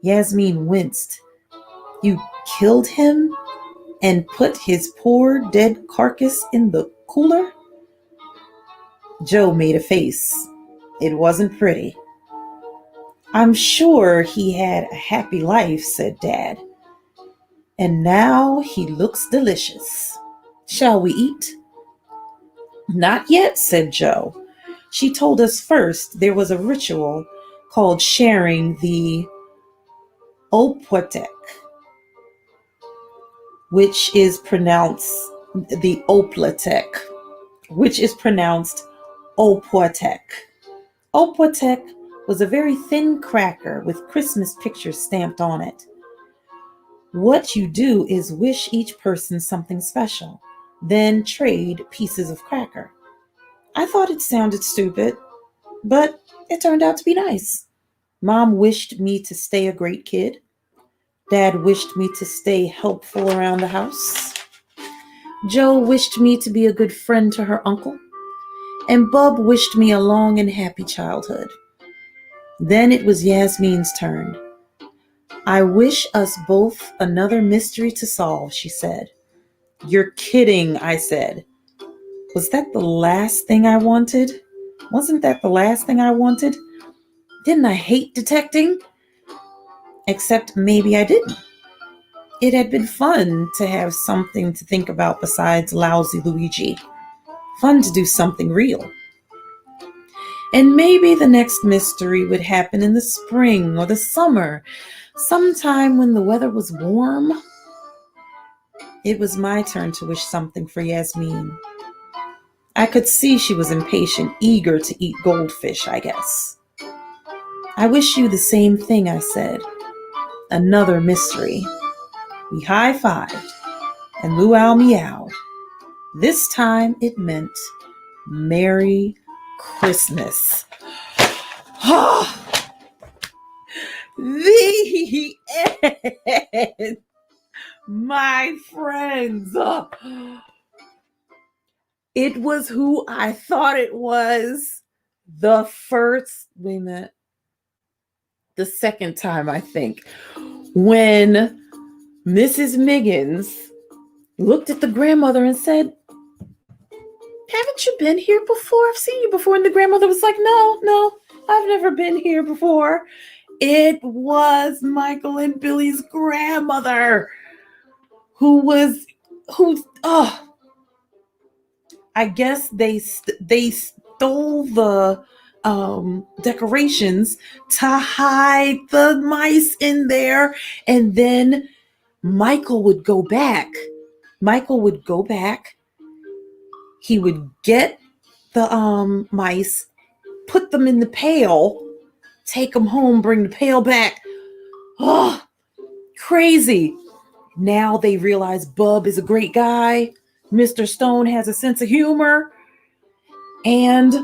Yasmeen winced. You killed him and put his poor dead carcass in the cooler? Joe made a face. It wasn't pretty. I'm sure he had a happy life, said Dad. And now he looks delicious. Shall we eat? Not yet, said Joe. She told us first there was a ritual called sharing the opłatek, which is pronounced opłatek. Opłatek was a very thin cracker with Christmas pictures stamped on it. What you do is wish each person something special, then trade pieces of cracker. I thought it sounded stupid, but it turned out to be nice. Mom wished me to stay a great kid. Dad wished me to stay helpful around the house. Joe wished me to be a good friend to her uncle. And Bub wished me a long and happy childhood. Then it was Yasmeen's turn. I wish us both another mystery to solve, she said. You're kidding, I said. Was that the last thing I wanted? Wasn't that the last thing I wanted? Didn't I hate detecting? Except maybe I didn't. It had been fun to have something to think about besides lousy Luigi. Fun to do something real. And maybe the next mystery would happen in the spring or the summer, sometime when the weather was warm. It was my turn to wish something for Yasmeen. I could see she was impatient, eager to eat goldfish, I guess. I wish you the same thing, I said. Another mystery. We high-fived and luau meowed. This time it meant Merry Christmas. The end, my friends. It was who I thought it was. The second time, I think, when Mrs. Miggins looked at the grandmother and said, haven't you been here before? I've seen you before. And the grandmother was like, no, I've never been here before. It was Michael and Billy's grandmother I guess they stole the decorations to hide the mice in there. And then Michael would go back. He would get the mice, put them in the pail, take them home, bring the pail back. Oh, crazy. Now they realize Bub is a great guy. Mr. Stone has a sense of humor. And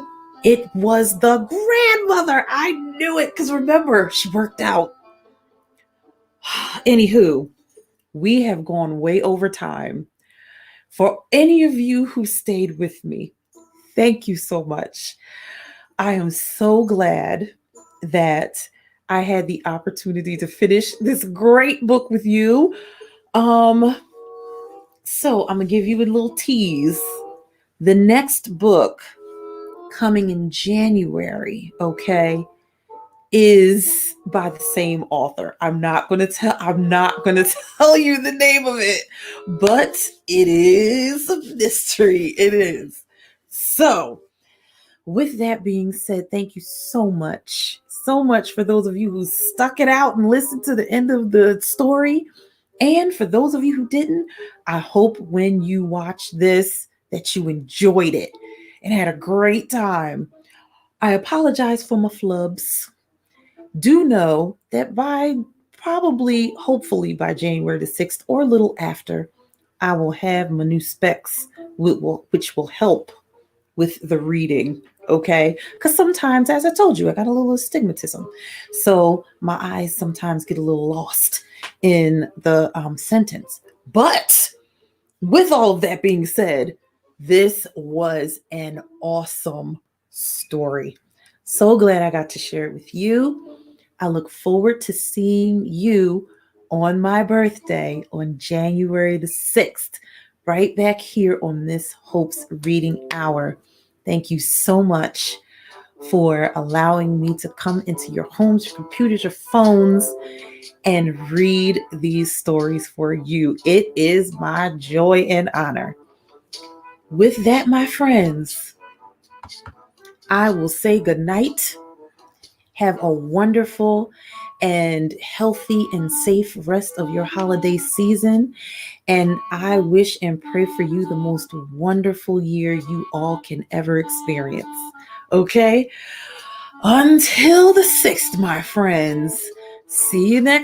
it was the grandmother. I knew it because remember, she worked out. Anywho, we have gone way over time. For any of you who stayed with me, thank you so much. I am so glad that I had the opportunity to finish this great book with you. So I'm going to give you a little tease. The next book coming in January, okay, is by the same author. I'm not going to tell you the name of it, but it is a mystery. It is. So, with that being said, thank you so much for those of you who stuck it out and listened to the end of the story. And for those of you who didn't, I hope when you watch this that you enjoyed it and had a great time. I apologize for my flubs. Do know that hopefully by January the 6th or a little after, I will have my new specs, which will help with the reading, okay? Because sometimes, as I told you, I got a little astigmatism. So my eyes sometimes get a little lost in the sentence. But with all of that being said, this was an awesome story. So glad I got to share it with you. I look forward to seeing you on my birthday on January the 6th, right back here on Miss Hope's Reading Hour. Thank you so much for allowing me to come into your homes, your computers, your phones, and read these stories for you. It is my joy and honor. With that, my friends, I will say goodnight. Have a wonderful and healthy and safe rest of your holiday season. And I wish and pray for you the most wonderful year you all can ever experience. Okay? Until the 6th, my friends. See you next